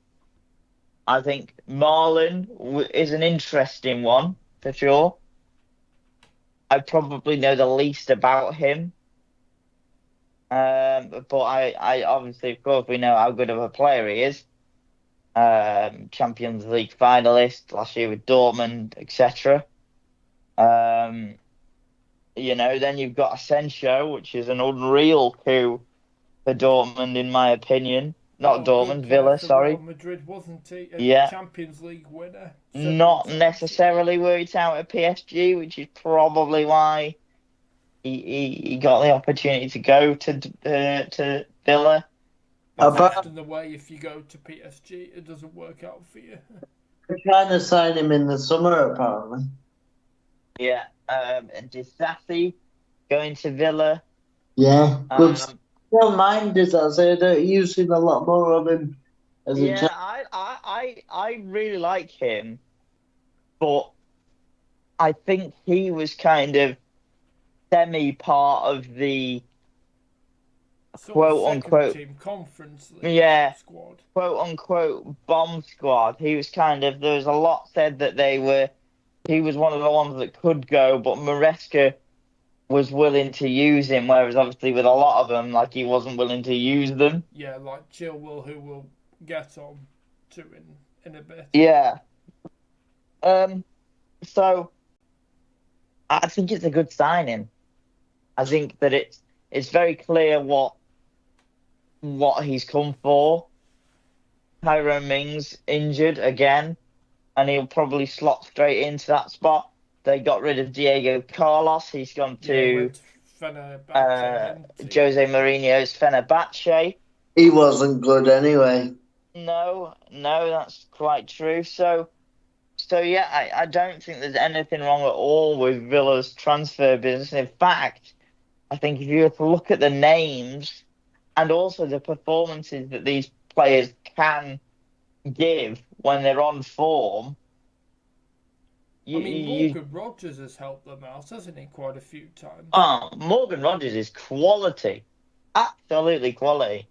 I think Marlon is an interesting one for sure. I probably know the least about him. But I obviously, of course, we know how good of a player he is. Champions League finalist last year with Dortmund, etc. You know, then you've got Asensio, which is an unreal coup for Dortmund, in my opinion. Not Dortmund, Villa, sorry. Real Madrid, wasn't he? Champions League winner. Not necessarily worked out at PSG, which is probably why he got the opportunity to go to Villa. That's often the way if you go to PSG, it doesn't work out for you. They're trying to sign him in the summer, apparently. Yeah, and Disassi going to Villa. Yeah, good. I don't mind Disassi. I don't use him a lot more of him as a I really like him, but I think he was kind of semi part of the quote unquote team conference league squad. Quote unquote bomb squad. He was kind of, there was a lot said that they were he was one of the ones that could go, but Maresca was willing to use him, whereas obviously with a lot of them, like he wasn't willing to use them. Yeah, like Chilwell, who we'll get on to in a bit. Yeah. So I think it's a good signing. I think that it's very clear what he's come for. Tyrone Mings injured again, and he'll probably slot straight into that spot. They got rid of Diego Carlos. He's gone to Went Fenerbahce, Jose Mourinho's Fenerbahce. He wasn't good anyway. No, that's quite true. So yeah, I don't think there's anything wrong at all with Villa's transfer business. In fact, I think if you were to look at the names and also the performances that these players can give when they're on form, Morgan Rogers has helped them out, hasn't he, quite a few times? Morgan Rogers is quality, absolutely quality.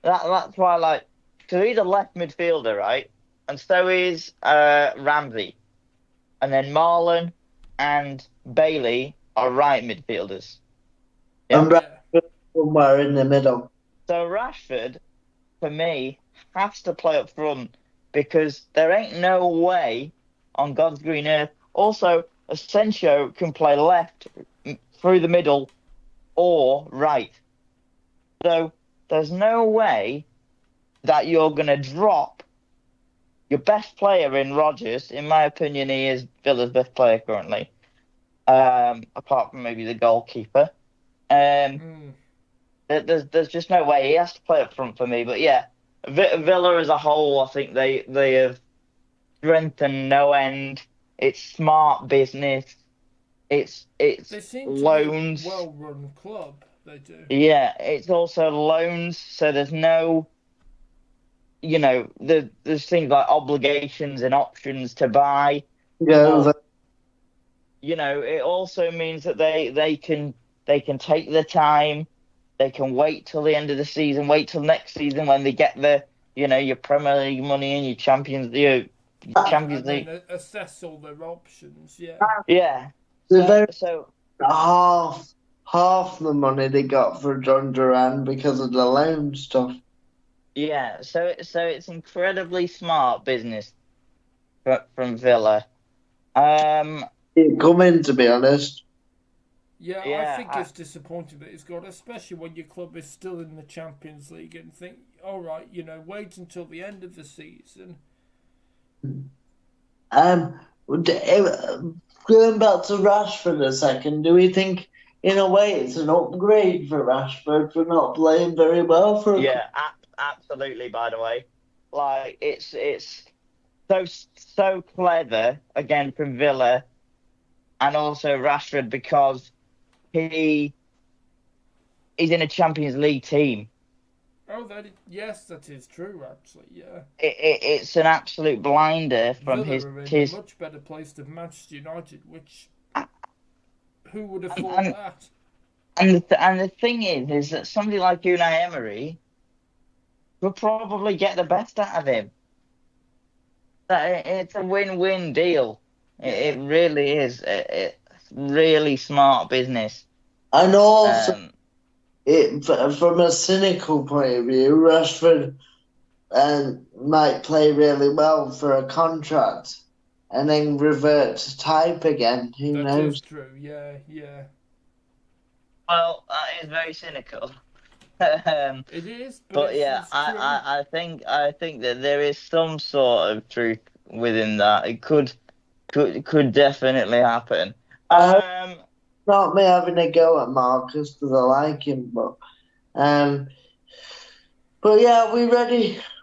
That's why, like, so he's a left midfielder, right? And so is Ramsey, and then Marlon and Bailey are right midfielders. Yeah. And Rashford somewhere in the middle. So Rashford, for me, has to play up front because there ain't no way on God's green earth. Also, Asensio can play left through the middle or right. So there's no way that you're going to drop your best player in Rodgers. In my opinion, he is Villa's best player currently, apart from maybe the goalkeeper. There's just no way. He has to play up front for me. But yeah, Villa as a whole, I think they have strengthened no end. It's smart business. It's they seem loans. To be a well-run club. They do. Yeah, it's also loans. So there's no, there's things like obligations and options to buy. Yeah. It also means that they can take their time. They can wait till the end of the season, wait till next season when they get your Premier League money and your Champions League. Then assess all their options. Yeah. Yeah. So half the money they got for John Duran because of the loan stuff. Yeah. So it's incredibly smart business from Villa. Come in, to be honest. Yeah, I think it's disappointing that it's got, especially when your club is still in the Champions League, and think, all right, wait until the end of the season. Going back to Rashford a second, do we think, in a way, it's an upgrade for Rashford for not playing very well for? Absolutely. By the way, like it's so clever again from Villa, and also Rashford because he's in a Champions League team. Oh, yes, that is true. Actually, yeah. It's an absolute blinder from Villa are in a much better place than Manchester United, which who would have thought that? And the thing is that somebody like Unai Emery will probably get the best out of him. It's a win-win deal. Yeah. It really is. It's really smart business. And also, from a cynical point of view, Rashford might play really well for a contract and then revert to type again. Who knows? That is true. Yeah. Well, that is very cynical. It is, but yeah, I think that there is some sort of truth within that. It could definitely happen. Not me having a go at Marcus because I like him, but yeah, are we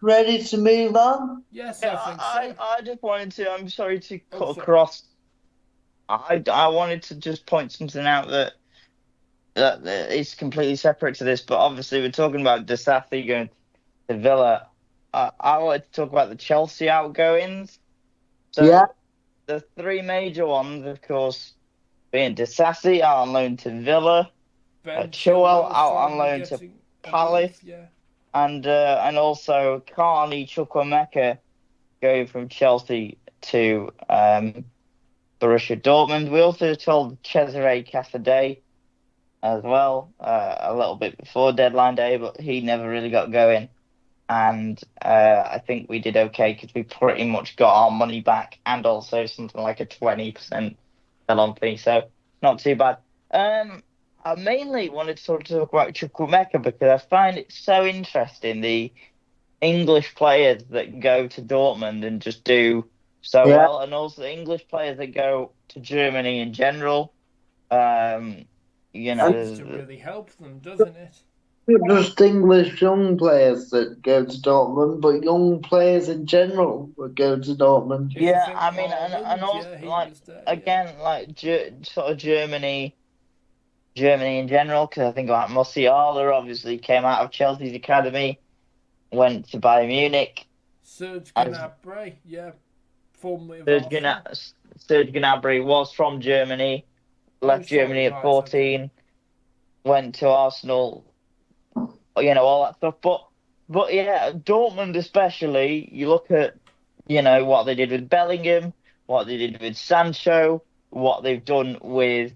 ready to move on? Yes, I think so. I just wanted to. I'm sorry to cut across. I wanted to just point something out that is completely separate to this, but obviously we're talking about Disasi going to Villa. I wanted to talk about the Chelsea outgoings. So the three major ones, of course, being Disasi out on loan to Villa, Chilwell out on loan to Palace, and also Carney Chukwuemeka going from Chelsea to Borussia Dortmund. We also told Cesare Casadei as well, a little bit before deadline day, but he never really got going. And I think we did okay because we pretty much got our money back and also something like a 20% sell-on fee, so not too bad. I mainly wanted to sort of talk about Chukwuemeka because I find it so interesting, the English players that go to Dortmund and just do so Yeah. well, and also the English players that go to Germany in general. You know, Seems to really help them, doesn't it? Not just English young players that go to Dortmund, but young players in general that go to Dortmund. If you yeah, think I mean, and Haaland, also yeah, he like was there. again, like sort of Germany in general, because I think like Musiala obviously came out of Chelsea's academy, went to Bayern Munich. Serge As Gnabry, yeah, formerly of Serge Arsenal. Gnabry was from Germany, Oh, left sorry, Germany at right, okay. 14, went to Arsenal, all that stuff. But yeah, Dortmund especially, you look at, what they did with Bellingham, what they did with Sancho, what they've done with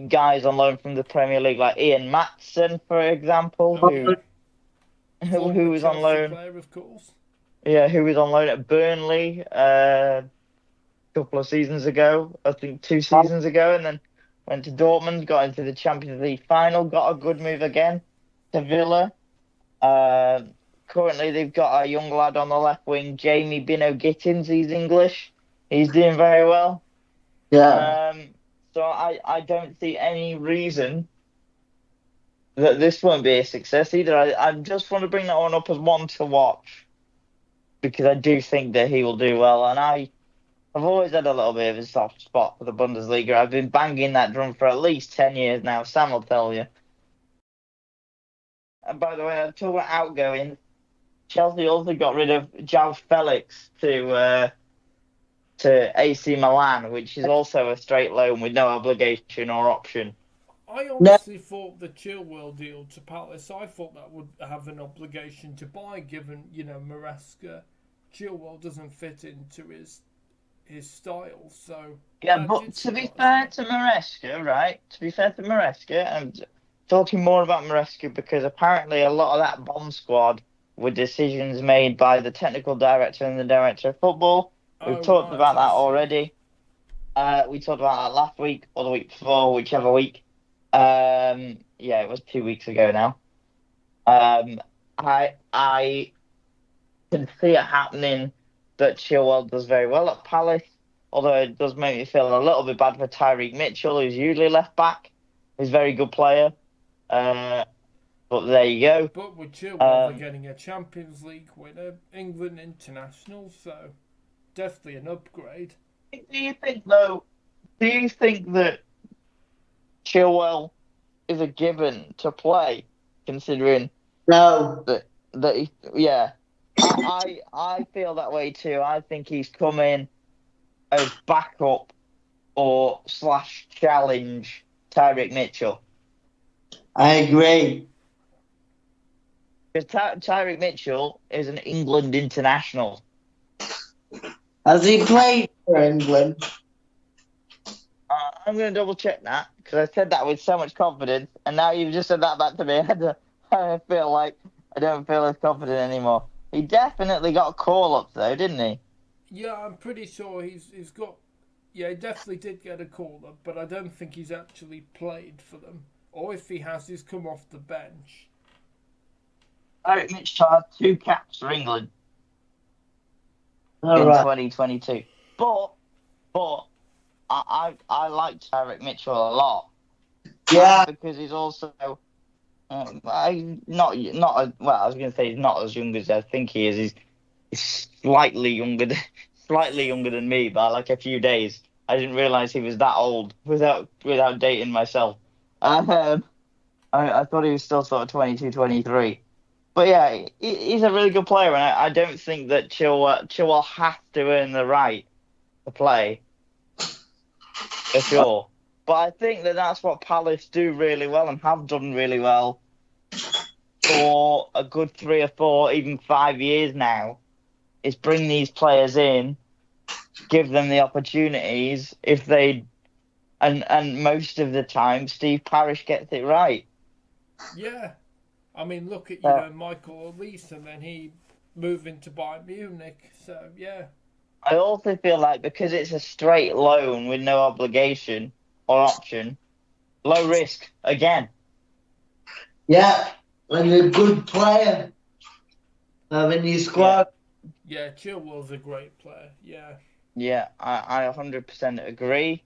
guys on loan from the Premier League like Ian Matson, for example, Oh, yeah. who Former was on Chelsea loan. player, of course. Yeah, who was on loan at Burnley a couple of seasons ago, I think 2 seasons ago, and then went to Dortmund, got into the Champions League final, got a good move again to Villa. Uh, Currently, they've got a young lad on the left wing, Jamie Bino Gittins. He's English. He's doing very well. Yeah. So I don't see any reason that this won't be a success either. I just want to bring that one up as one to watch because I do think that he will do well. And I've always had a little bit of a soft spot for the Bundesliga. I've been banging that drum for at least 10 years now. Sam will tell you. And by the way, I'm talking about outgoing. Chelsea also got rid of João Felix to AC Milan, which is also a straight loan with no obligation or option. I No, honestly thought the Chilwell deal to Palace, I thought that would have an obligation to buy, given, Maresca. Chilwell doesn't fit into his style, so Yeah, that did but to be surprise fair me. to Maresca, right? To be fair to Maresca, I'm talking more about Maresca because apparently a lot of that bomb squad were decisions made by the technical director and the director of football. We've Oh, talked right, about I that see. already. We talked about that last week or the week before, whichever week. Yeah, it was 2 weeks ago now. I can see it happening that Chilwell does very well at Palace, although it does make me feel a little bit bad for Tyreek Mitchell, who's usually left back. He's a very good player. Uh, but there you go. But with Chilwell, they're Um, getting a Champions League winner, England international, so definitely an upgrade. do you think that Chilwell is a given to play, considering no. yeah, I feel that way too. I think he's come in as backup or slash challenge Tyreek Mitchell. I agree. Because Tyreek Mitchell is an England international. Has he played for England? I'm going to double check that because I said that with so much confidence, and now you've just said that back to me. I feel like I don't feel as confident anymore. He definitely got call ups though, didn't he? Yeah, I'm pretty sure he's got. Yeah, he definitely did get a call up, but I don't think he's actually played for them. Or if he has, he's come off the bench. Tyreek Mitchell had 2 caps for England All in right. 2022, but I like Tyreek Mitchell a lot. Yeah. Because he's also not well. I was going to say he's not as young as I think he is. He's slightly younger than me by like a few days. I didn't realize he was that old without dating myself. Um, I thought he was still sort of 22, 23. But yeah, he's a really good player, and I don't think that Chilwell has to earn the right to play for sure. But I think that that's what Palace do really well and have done really well for a good 3 or 4, even 5 years now, is bring these players in give them the opportunities if they. And most of the time, Steve Parish gets it right. Yeah. I mean, look at, Michael Olise, and then he moving to Bayern Munich. So, yeah. I also feel like because it's a straight loan with no obligation or option, low risk again. Yeah, and a good player having your squad. Yeah, Chilwell's a great player. Yeah. Yeah, I 100% agree.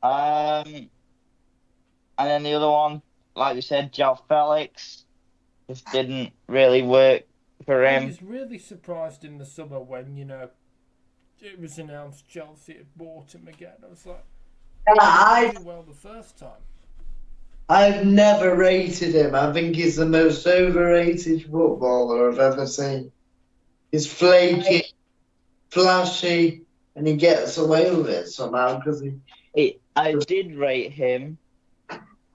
And then the other one, like we said, João Felix, just didn't really work for I him. was really surprised in the summer when, it was announced Chelsea had bought him again. I was like, he didn't do well the first time. I've never rated him. I think he's the most overrated footballer I've ever seen. He's flaky, flashy, and he gets away with it somehow because I did rate him.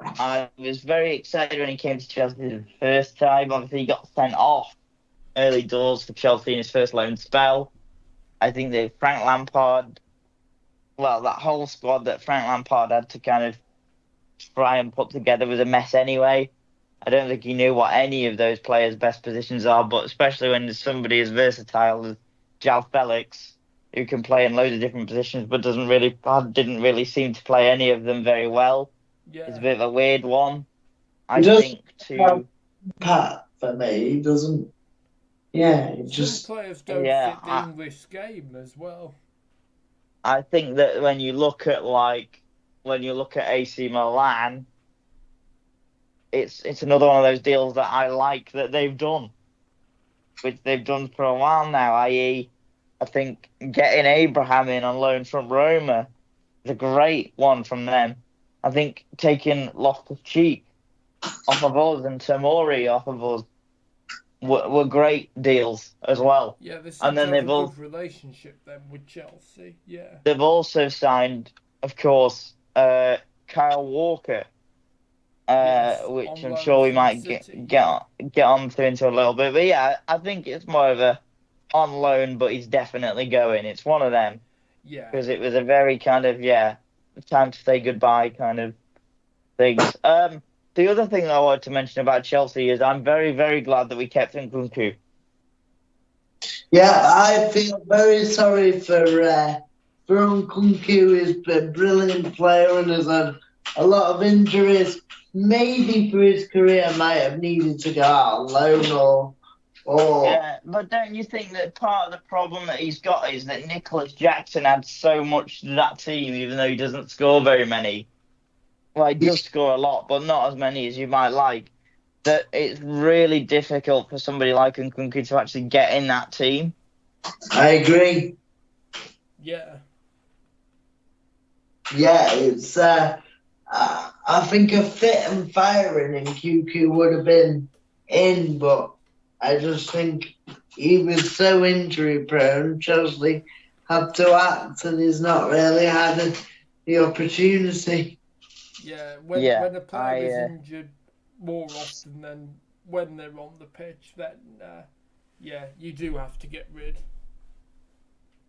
I was very excited when he came to Chelsea the first time. Obviously, he got sent off early doors for Chelsea in his first loan spell. I think that Frank Lampard, well, that whole squad that Frank Lampard had to kind of try and put together was a mess anyway. I don't think he knew what any of those players' best positions are, but especially when there's somebody as versatile as João Felix, who can play in loads of different positions, but didn't really seem to play any of them very well. Yeah. It's a bit of a weird one. I does think to Pat for me, he doesn't. Yeah, it just. Some players don't yeah, fit the English game as well. I think that when you look at AC Milan, it's another one of those deals that I like that they've done, which they've done for a while now. I.e., I think getting Abraham in on loan from Roma is a great one from them. I think taking Loftus-Cheek off of us and Tomori off of us were great deals as well. Yeah, they seem And then to have a good relationship then with Chelsea. Yeah. They've also signed, of course, Kyle Walker, which I'm sure we might get on to into a little bit. But yeah, I think it's more of a on loan, but he's definitely going. It's one of them. Yeah. Because it was a very kind of time to say goodbye kind of things. The other thing I wanted to mention about Chelsea is I'm very, very glad that we kept Nkunku. Yeah, I feel very sorry for Nkunku. He's been a brilliant player and has had a lot of injuries. Maybe for his career might have needed to go out on loan or. Yeah, but don't you think that part of the problem that he's got is that Nicholas Jackson adds so much to that team, even though he doesn't score very many? Well, he does score a lot, but not as many as you might like. That it's really difficult for somebody like Nkunku to actually get in that team. I agree. Yeah. Yeah, it's. I think a fit and firing Nkunku would have been in, but I just think he was so injury prone. Chelsea had to act, and he's not really had the opportunity. Yeah, when a player is injured more often than when they're on the pitch, then you do have to get rid.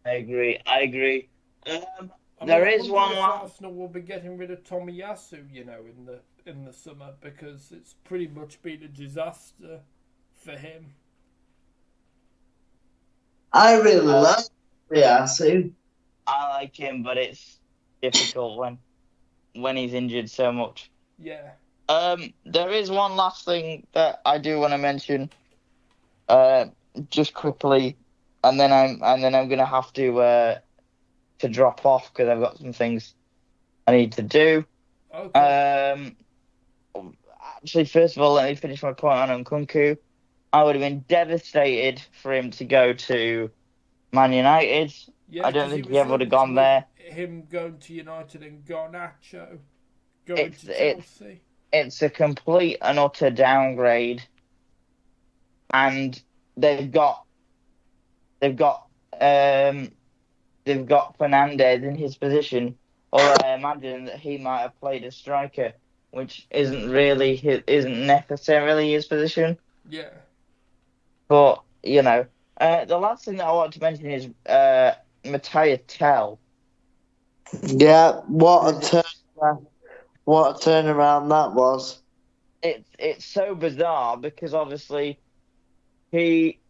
I agree. There is one. Arsenal will be getting rid of Tomiyasu, in the summer, because it's pretty much been a disaster for him. I really like Tomiyasu. I like him, but it's difficult when he's injured so much. Yeah. There is one last thing that I do want to mention, just quickly, and then I'm gonna have to drop off because I've got some things I need to do. Okay. Actually, first of all, let me finish my point on Nkunku. I would have been devastated for him to go to Man United. Yeah, I don't think he ever would have gone there. Him going to United and Garnacho going to Chelsea. It's a complete and utter downgrade, and they've got Fernandez in his position, or I imagine that he might have played as striker, which isn't necessarily his position. Yeah. But the last thing that I want to mention is Matthias Tell. Yeah, what a turnaround that was. It's so bizarre because obviously he,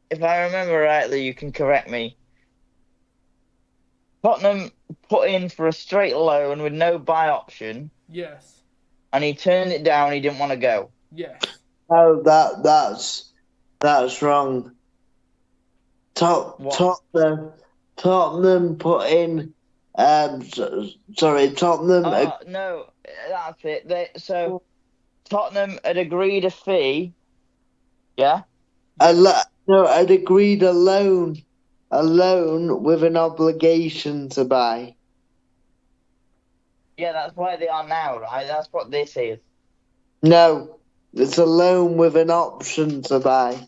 if I remember rightly, you can correct me. Tottenham put in for a straight loan with no buy option, Yes. and he turned it down. He didn't want to go. Yes. Oh, that's wrong. What? Tottenham put in. Sorry, Tottenham. Oh no, that's it. So Tottenham had agreed a fee. Yeah. Yes. No, I'd agreed a loan with an obligation to buy. Yeah, that's where they are now, right? That's what this is. No, it's a loan with an option to buy.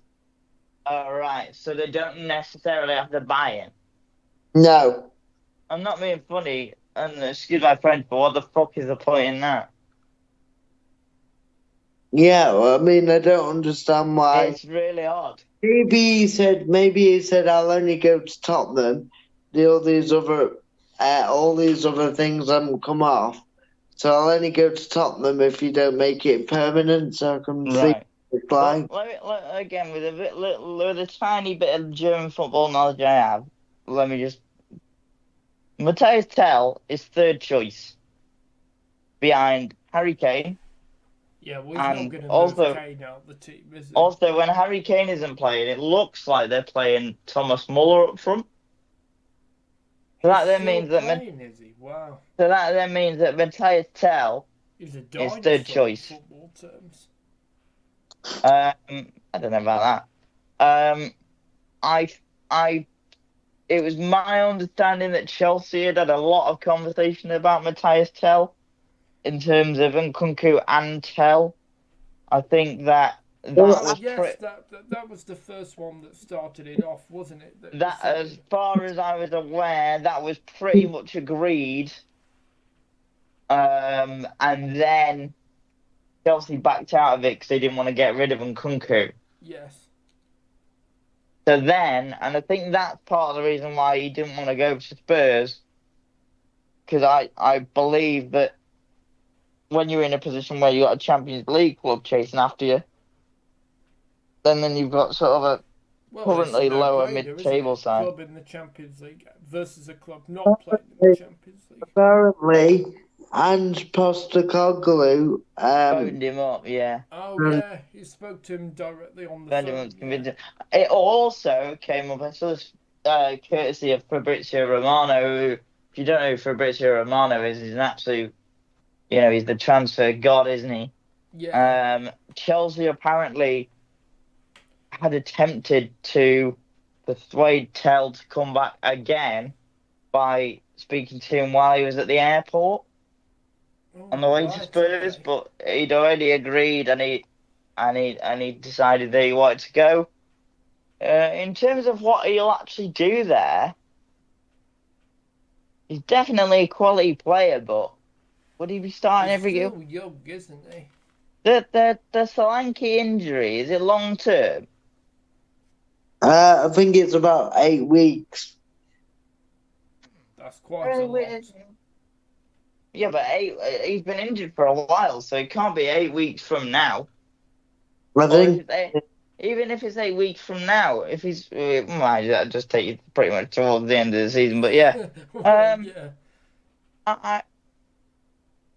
All right. So they don't necessarily have to buy it. No. I'm not being funny, and excuse my French, but what the fuck is the point in that? Yeah, well, I mean, I don't understand why. It's really odd. Maybe he said, I'll only go to Tottenham. All these other things haven't come off. So I'll only go to Tottenham if you don't make it permanent. So I can see Right. what it's Well, like. again, with a tiny bit of German football knowledge I have, let me just. Matthias Tell is third choice behind Harry Kane. Yeah, well, he's not And going to move also, Kane out the team, is he? also, when Harry Kane isn't playing, it looks like they're playing Thomas Muller up front. So He's that then still means that playing, is he? Wow. so that then means that Matthias Tell He's a is third dinosaur in choice. football terms. I don't know about that. I it was my understanding that Chelsea had a lot of conversation about Matthias Tell in terms of Nkunku and Tell. I think that was Yes, that was the first one that started it off, wasn't it? that, as far as I was aware, that was pretty much agreed. And then Chelsea backed out of it because they didn't want to get rid of Nkunku. Yes. So then, and I think that's part of the reason why he didn't want to go to Spurs, because I believe that when you're in a position where you've got a Champions League club chasing after you, then you've got sort of a currently lower mid-table side. Club in the Champions League versus a club not playing in the Champions League. Apparently, Ange Postecoglou Phoned him up, yeah. Oh yeah, he spoke to him directly on the phone. Yeah. It also came up, I saw this courtesy of Fabrizio Romano, who, if you don't know who Fabrizio Romano is, he's an absolute, he's the transfer god, isn't he? Yeah. Chelsea apparently had attempted to persuade Tell to come back again by speaking to him while he was at the airport on the way to Spurs, okay. But he'd already agreed and he decided that he wanted to go. In terms of what he'll actually do there, he's definitely a quality player, but would he be starting every game? He's still young, isn't he? The Solanke injury, is it long term? I think it's about 8 weeks. That's quite a lot. Yeah, but he's been injured for a while, so it can't be 8 weeks from now. I think even if it's 8 weeks from now, if he's might just take you pretty much towards the end of the season. But yeah, well, yeah.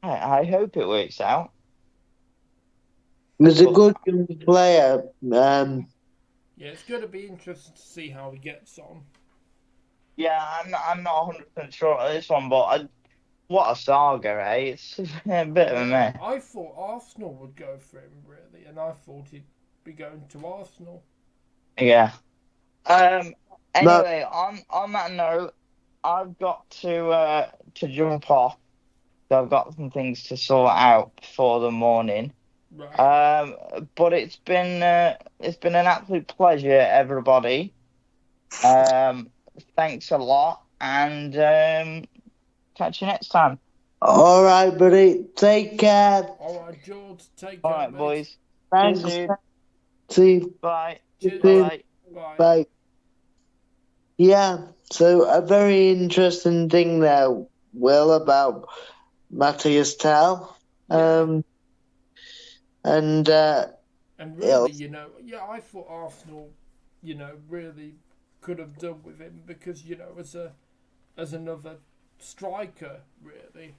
I hope it works out. He's a good young player. Yeah, it's going to be interesting to see how he gets on. Yeah, I'm not 100% sure on this one, but what a saga, eh? It's a bit of a mess. I thought Arsenal would go for him, really, and I thought he'd be going to Arsenal. Yeah. Anyway, on that note, I've got to jump off. So I've got some things to sort out for the morning. Right. But it's been an absolute pleasure, everybody. Thanks a lot, and catch you next time. All right, buddy. Take care. All right, George. Take care. All right, boys. Thanks. See you. See you. Bye. Cheers. Bye. Bye. Yeah, so a very interesting thing there, Will, about Matthias Tell. Yeah, And and it'll, really, I thought Arsenal, really could have done with him because as another striker, really.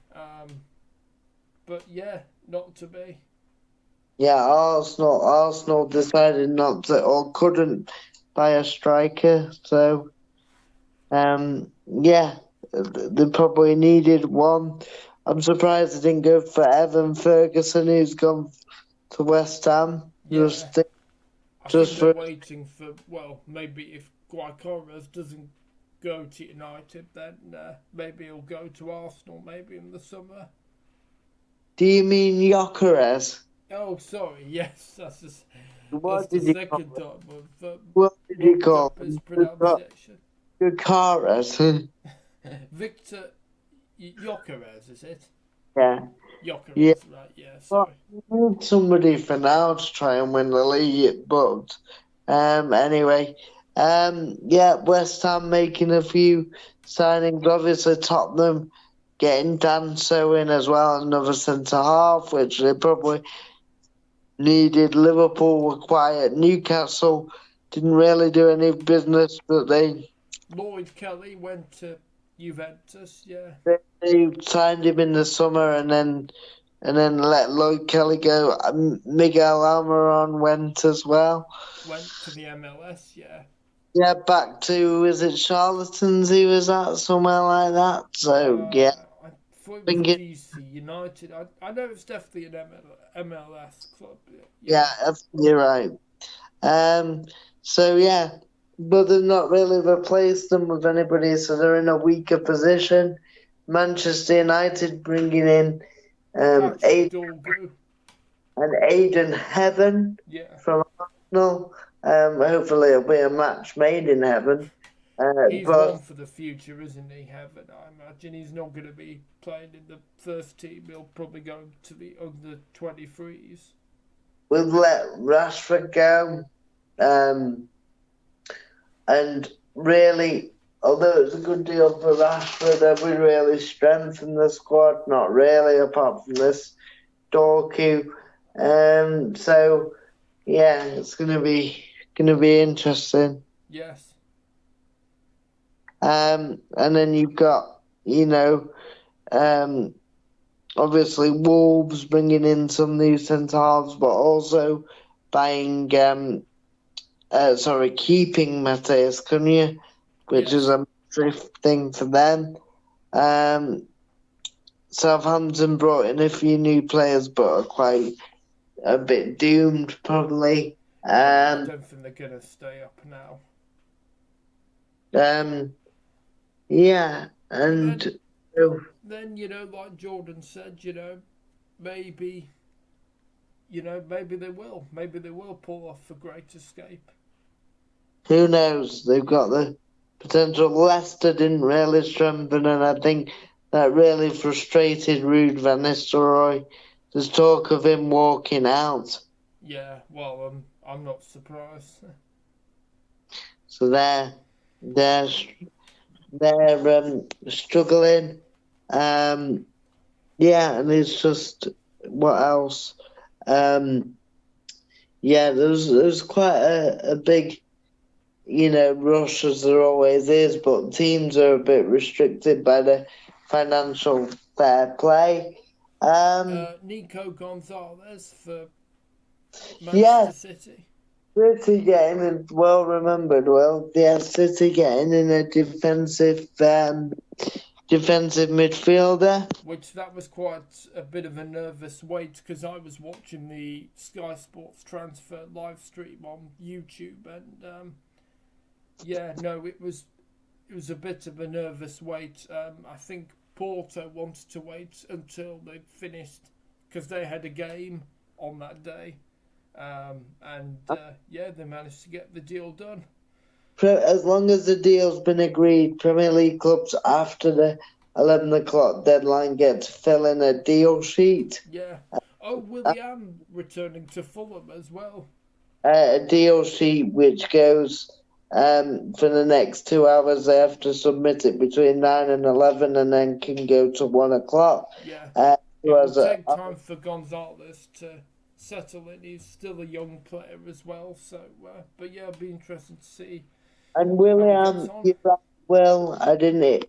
But yeah, not to be. yeah, Arsenal decided not to or couldn't buy a striker, so yeah, they probably needed one. I'm surprised they didn't go for Evan Ferguson, who's gone to West Ham. Yeah, I think Just they're for waiting for, well, maybe if Guacaras doesn't go to United, then maybe he'll go to Arsenal maybe in the summer. Do you mean Gyökeres? Oh, sorry, yes, that's What the did you call second him? time I've What did you mucked call up his him? pronunciation. Gyökeres. Victor Jokeres, is it? Yeah. Yeah. Jokeres, right, yeah, Well, sorry. we need somebody for now to try and win the league, but anyway, yeah, West Ham making a few signings. Obviously, Tottenham getting Danso in as well, another centre half, which they probably needed. Liverpool were quiet. Newcastle didn't really do any business, but Lloyd Kelly went to Juventus, yeah. they signed him in the summer and then let Lloyd Kelly go. Miguel Almiron went as well. Went to the MLS, yeah. Yeah, back to, is it Charlatans he was at, somewhere like that? So, yeah, I thought it was thinking, DC United. I know it's definitely an MLS club, yeah, yeah. I think you're right. Um, so, yeah, but they've not really replaced them with anybody, so they're in a weaker position. Manchester United bringing in Patrick Dorgu, Aidan Heaven yeah. from Arsenal. Hopefully it'll be a match made in heaven. He's But one for the future, isn't he, Heaven? I imagine he's not going to be playing in the first team. He'll probably go to the under 23s. we'll let Rashford go. Um, and really, although it's a good deal for Rashford, have we really strengthened the squad? Not really, apart from this Dorku. So yeah, it's gonna be interesting. Yes. And then you've got, um, obviously Wolves bringing in some new centre halves, but also buying, keeping Mateus Cunha, which is Yes. a massive thing for them. Southampton brought in a few new players, but are quite a bit doomed, probably. Yeah, I don't think they're going to stay up now. Yeah, But and then, like Jordan said, maybe, maybe they will. Maybe they will pull off a great escape. who knows? They've got the potential. Leicester didn't really strengthen, and I think that really frustrated Ruud van Nistelrooy. There's talk of him walking out, Yeah, well, I'm not surprised. so they're struggling. Yeah, and it's just what else? Yeah, there's quite a big rush as there always is, but teams are a bit restricted by the financial fair play. Nico Gonzalez for Yeah, Manchester City. City getting in, well remembered. Well, yeah, City getting in a defensive midfielder. Which that was quite a bit of a nervous wait because I was watching the Sky Sports transfer live stream on YouTube and yeah, no, it was a bit of a nervous wait. I think Porto wanted to wait until they'd finished because they had a game on that day, and yeah, they managed to get the deal done. As long as the deal's been agreed, Premier League clubs after the 11 o'clock deadline get to fill in a deal sheet. Yeah. Oh, Willian returning to Fulham as well. A deal sheet which goes For the next 2 hours, they have to submit it between 9 and 11, and then can go to 1 o'clock. Yeah. It will Was take time for Gonzalez to settle in. He's still a young player as well, so but yeah, it'll be interesting to see and how he gets William, on. you're right, Will, I didn't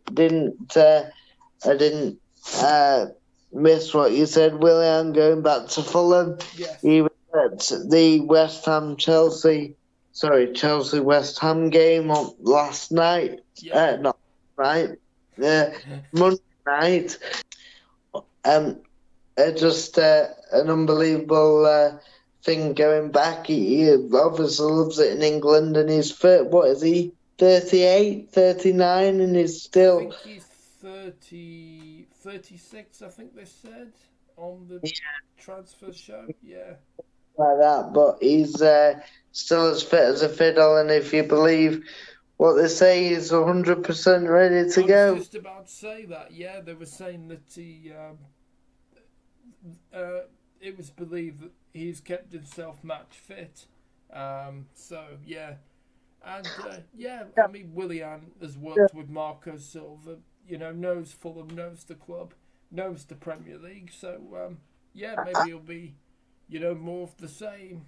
miss what you said. William going back to Fulham. Yes. He was at the Chelsea West Ham game on last night. Yeah. Not right. Monday night. Um, just an unbelievable thing going back. He obviously loves it in England, and he's what is he? 38, 39, and he's I still think he's 30, 36, I think they said on the transfer show. Yeah. like that. But he's still as fit as a fiddle, and if you believe what they say, he's 100% ready to I was go. just about to say that. Yeah, they were saying that it was believed that he's kept himself match fit. So yeah, and yeah, I mean Willian has worked with Marco Silva. You know, knows Fulham, knows the club, knows the Premier League. So yeah, maybe it'll be, more of the same.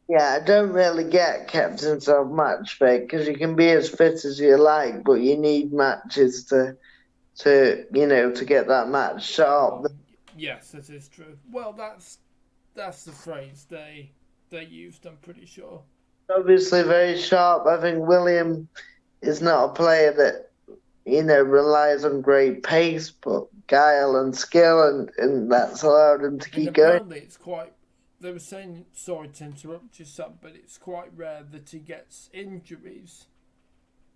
Yeah, I don't really get kept himself match fit because you can be as fit as you like, but you need matches to get that match sharp. Yes, that is true. Well, that's the phrase they used. I'm pretty sure. Obviously, very sharp. I think William is not a player that relies on great pace, but guile and skill, and that's allowed him to And keep going. apparently, it's quite. They were saying, sorry to interrupt you, son, but it's quite rare that he gets injuries.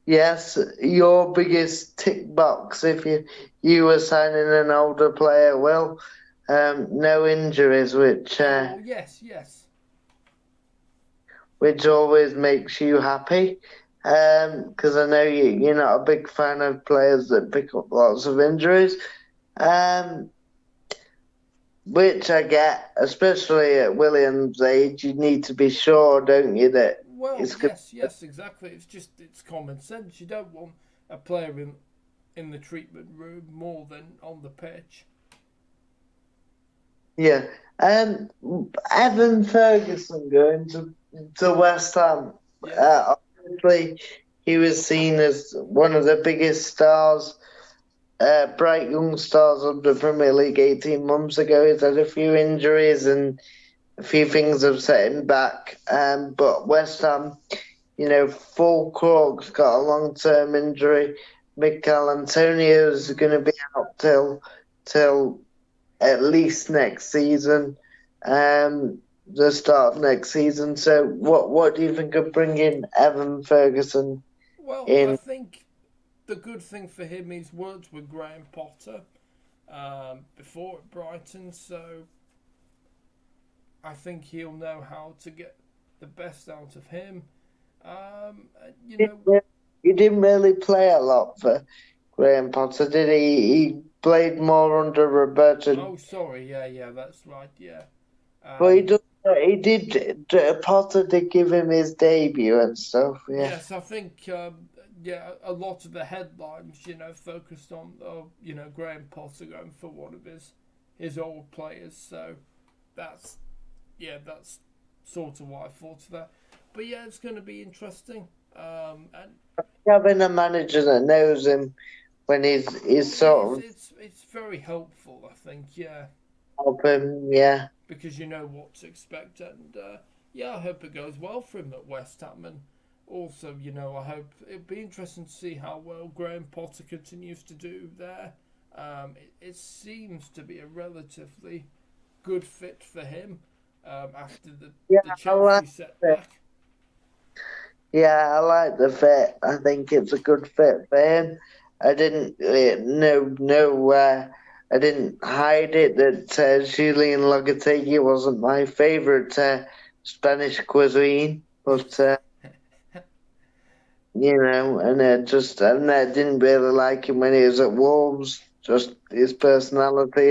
Yes, your biggest tick box if you were signing an older player, Will, no injuries, Oh yes, yes. which always makes you happy. Because I know you're not a big fan of players that pick up lots of injuries. Which I get, especially at William's age, you need to be sure, don't you, that Well, it's good. yes, exactly. It's common sense. You don't want a player in the treatment room more than on the pitch. Yeah. Evan Ferguson going to West Ham. Yes. Obviously, he was seen as one of the biggest stars, bright young stars of the Premier League 18 months ago. He's had a few injuries and a few things have set him back. But West Ham, Fulcrook's got a long-term injury. Mikel Antonio's going to be out till at least next season, the start of next season. So, what do you think of bringing Evan Ferguson Well, I in? think the good thing for him, he's worked with Graham Potter before at Brighton, so I think he'll know how to get the best out of him. You know, He didn't really play a lot for Graham Potter, did he? He played more under Roberto, oh, sorry, yeah, that's right, yeah. but Um, he did. Potter did give him his debut and stuff. Yeah. yes, I think, yeah, a lot of the headlines, focused on, Graham Potter going for one of his old players, so that's, that's sort of why I thought of that. But yeah, it's going to be interesting. And Having a manager that knows him when he's sort of it's very helpful, I think. Yeah, help him. Yeah. because you know what to expect, and yeah, I hope it goes well for him at West Ham, and also, I hope it'll be interesting to see how well Graham Potter continues to do there. It seems to be a relatively good fit for him after the I like Chelsea it. setback. Yeah, I like the fit. I think it's a good fit for him. I didn't I didn't hide it that Julian Lopetegui wasn't my favourite Spanish cuisine, but and I didn't really like him when he was at Wolves. Just his personality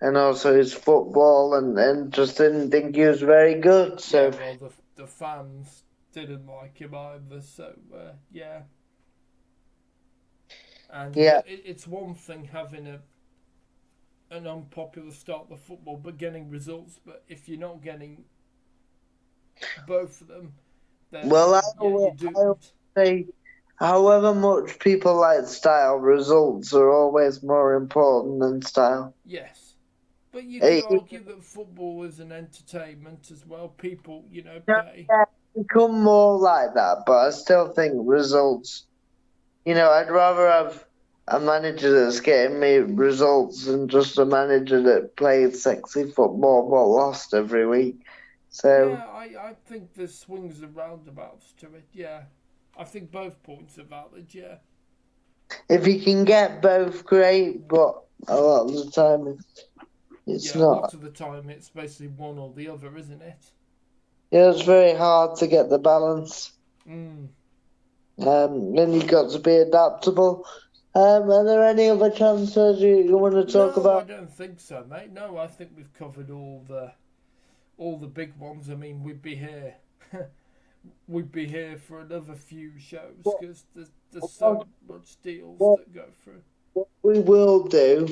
and also his football, and just didn't think he was very good. Yeah, So well, the fans didn't like him either. So yeah, and Yeah. it's one thing having an unpopular start to football, but getting results. But if you're not getting both of them, then Well, you're I doomed. say, however much people like style, results are always more important than style. Yes. But you could It, argue that football is an entertainment as well. People, pay. yeah, become more like that, but I still think results. I'd rather have a manager that's getting me results than just a manager that plays sexy football but lost every week. Yeah, So I think there's swings and roundabouts to it, yeah. I think both points are valid, yeah. if you can get both, great, but a lot of the time it's Yeah, a lot not. of the time it's basically one or the other, isn't it? It's very hard to get the balance. Mm. And you've got to be adaptable. Are there any other transfers you want to talk No, I about? don't think so, mate. No, I think we've covered all the big ones. I mean, we'd be here for another few shows What, because there's what, so much deals what that go through. we will do,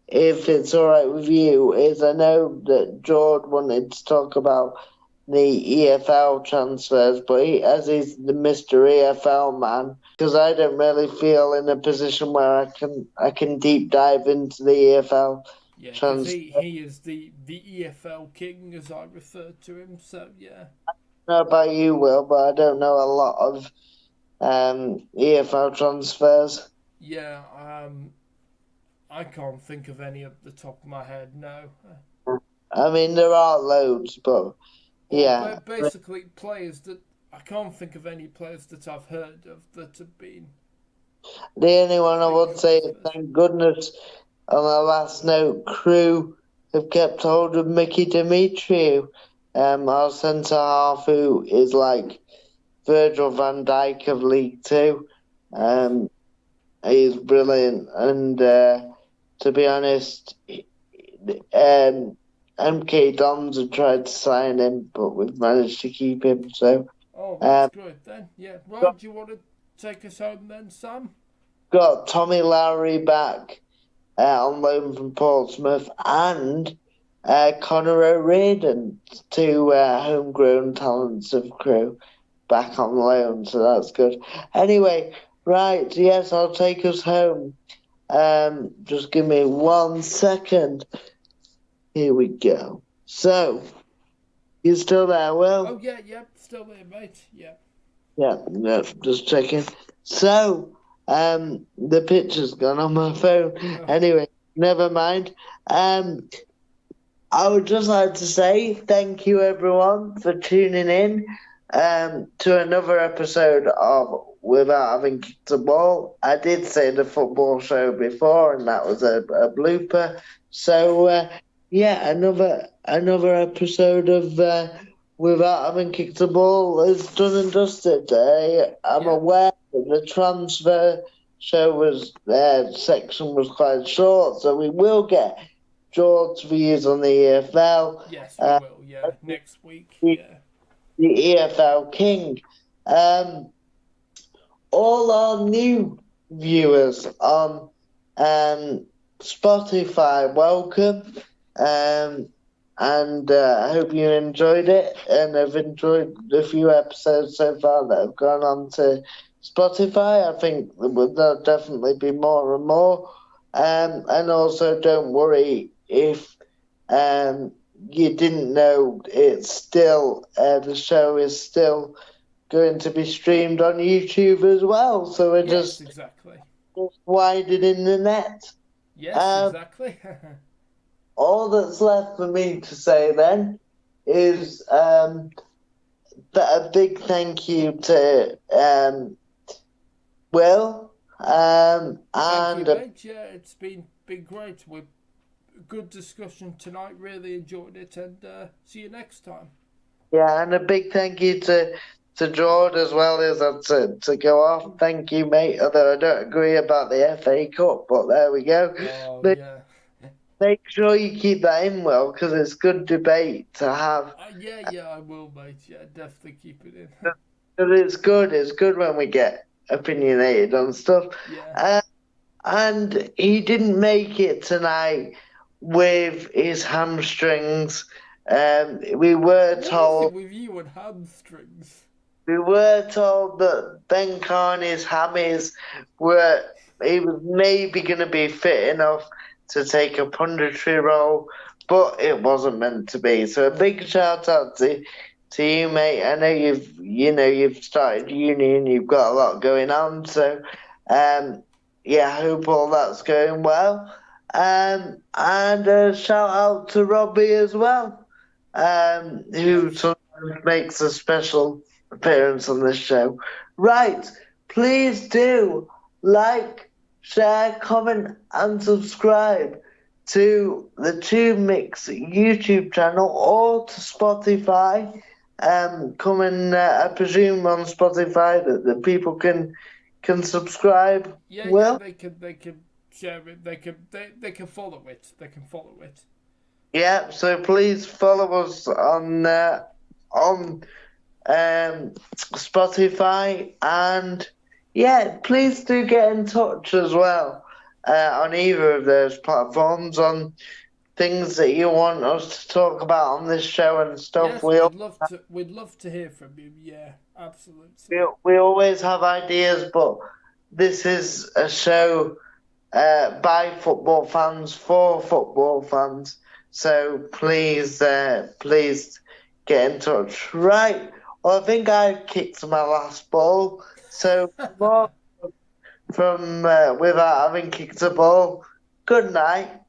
if it's all right with you, is I know that George wanted to talk about the EFL transfers, but as he's the Mr. EFL man, because I don't really feel in a position where I can deep dive into the EFL Yeah, because transfer. he is the EFL king, as I refer to him. So yeah, I don't know about you, Will, but I don't know a lot of EFL transfers. yeah. I can't think of any at the top of my head. No. I mean, there are loads, but Well, yeah. basically players that I can't think of any players that I've heard of that have been The only one I big would say is transfers. thank goodness on our last note, Crew have kept hold of Mickey Demetriou, our centre half, who is like Virgil van Dijk of League Two. Right. He's brilliant, and to be honest, MK Dons have tried to sign him, but we've managed to keep him. So, Oh, that's um, good then. Yeah. got, Right. Do you want to take us home then, Sam? got Tommy Lowry back on loan from Portsmouth, and Conor O'Riordan, two homegrown talents of Crew, back on loan. So that's good. Anyway, right, yes, I'll take us home. Just give me 1 second. Here we go. So, you still there, Oh Will? yeah, yeah. Still there, mate. Yeah. Yeah, no, just checking. So, the picture's gone on my phone. Oh, Anyway, never mind. I would just like to say thank you, everyone, for tuning in to another episode of Without Having Kicked a Ball. I did say the football show before, and that was a blooper. So, yeah, another episode of Without Having Kicked a Ball is done and dusted. I'm yeah. aware that the transfer show section was quite short, so we will get George's views on the EFL, Yes, we will. Yeah. Next week. the, Yeah. the EFL King. All our new viewers on Spotify, welcome. And I hope you enjoyed it and have enjoyed the few episodes so far that have gone on to Spotify. I think there'll definitely be more and more. And also, don't worry if you didn't know, it's still the show is still going to be streamed on YouTube as well. So we're Yes, just exactly. widening the net. Yes, Um, exactly. all that's left for me to say then is a big thank you to Will Thank you, and mate. Yeah, it's been great. We're good discussion tonight. Really enjoyed it, and see you next time. and a big thank you to George as well as to go off. Thank you, mate. Although I don't agree about the FA Cup, but there we go. Oh But yeah. make sure you keep that in, Will, because it's good debate to have. Yeah, I will, mate. Yeah, definitely keep it in. But it's good. It's good when we get opinionated on stuff. Yeah. And he didn't make it tonight with his hamstrings. We were What is told it with you and hamstrings? that Ben Carney's hammies were he was maybe going to be fit enough to take a punditry role, but it wasn't meant to be. So a big shout out to you, mate. I know you've started uni and you've got a lot going on. So yeah, I hope all that's going well. And a shout out to Robbie as well, who Yes. sometimes makes a special appearance on this show. Right, please do like, share, comment, and subscribe to the TubeMix YouTube channel or to Spotify. Come and I presume on Spotify that people can subscribe. Yeah, Well, they can share it. They can follow it. They can follow it. yeah. So please follow us on Spotify, and yeah, please do get in touch as well on either of those platforms on things that you want us to talk about on this show and stuff. Yes, we'd love to hear from you. Yeah, absolutely. We always have ideas, but this is a show by football fans for football fans. So please get in touch. Right. Well, I think I kicked my last ball. So more from without having kicked a ball. Good night.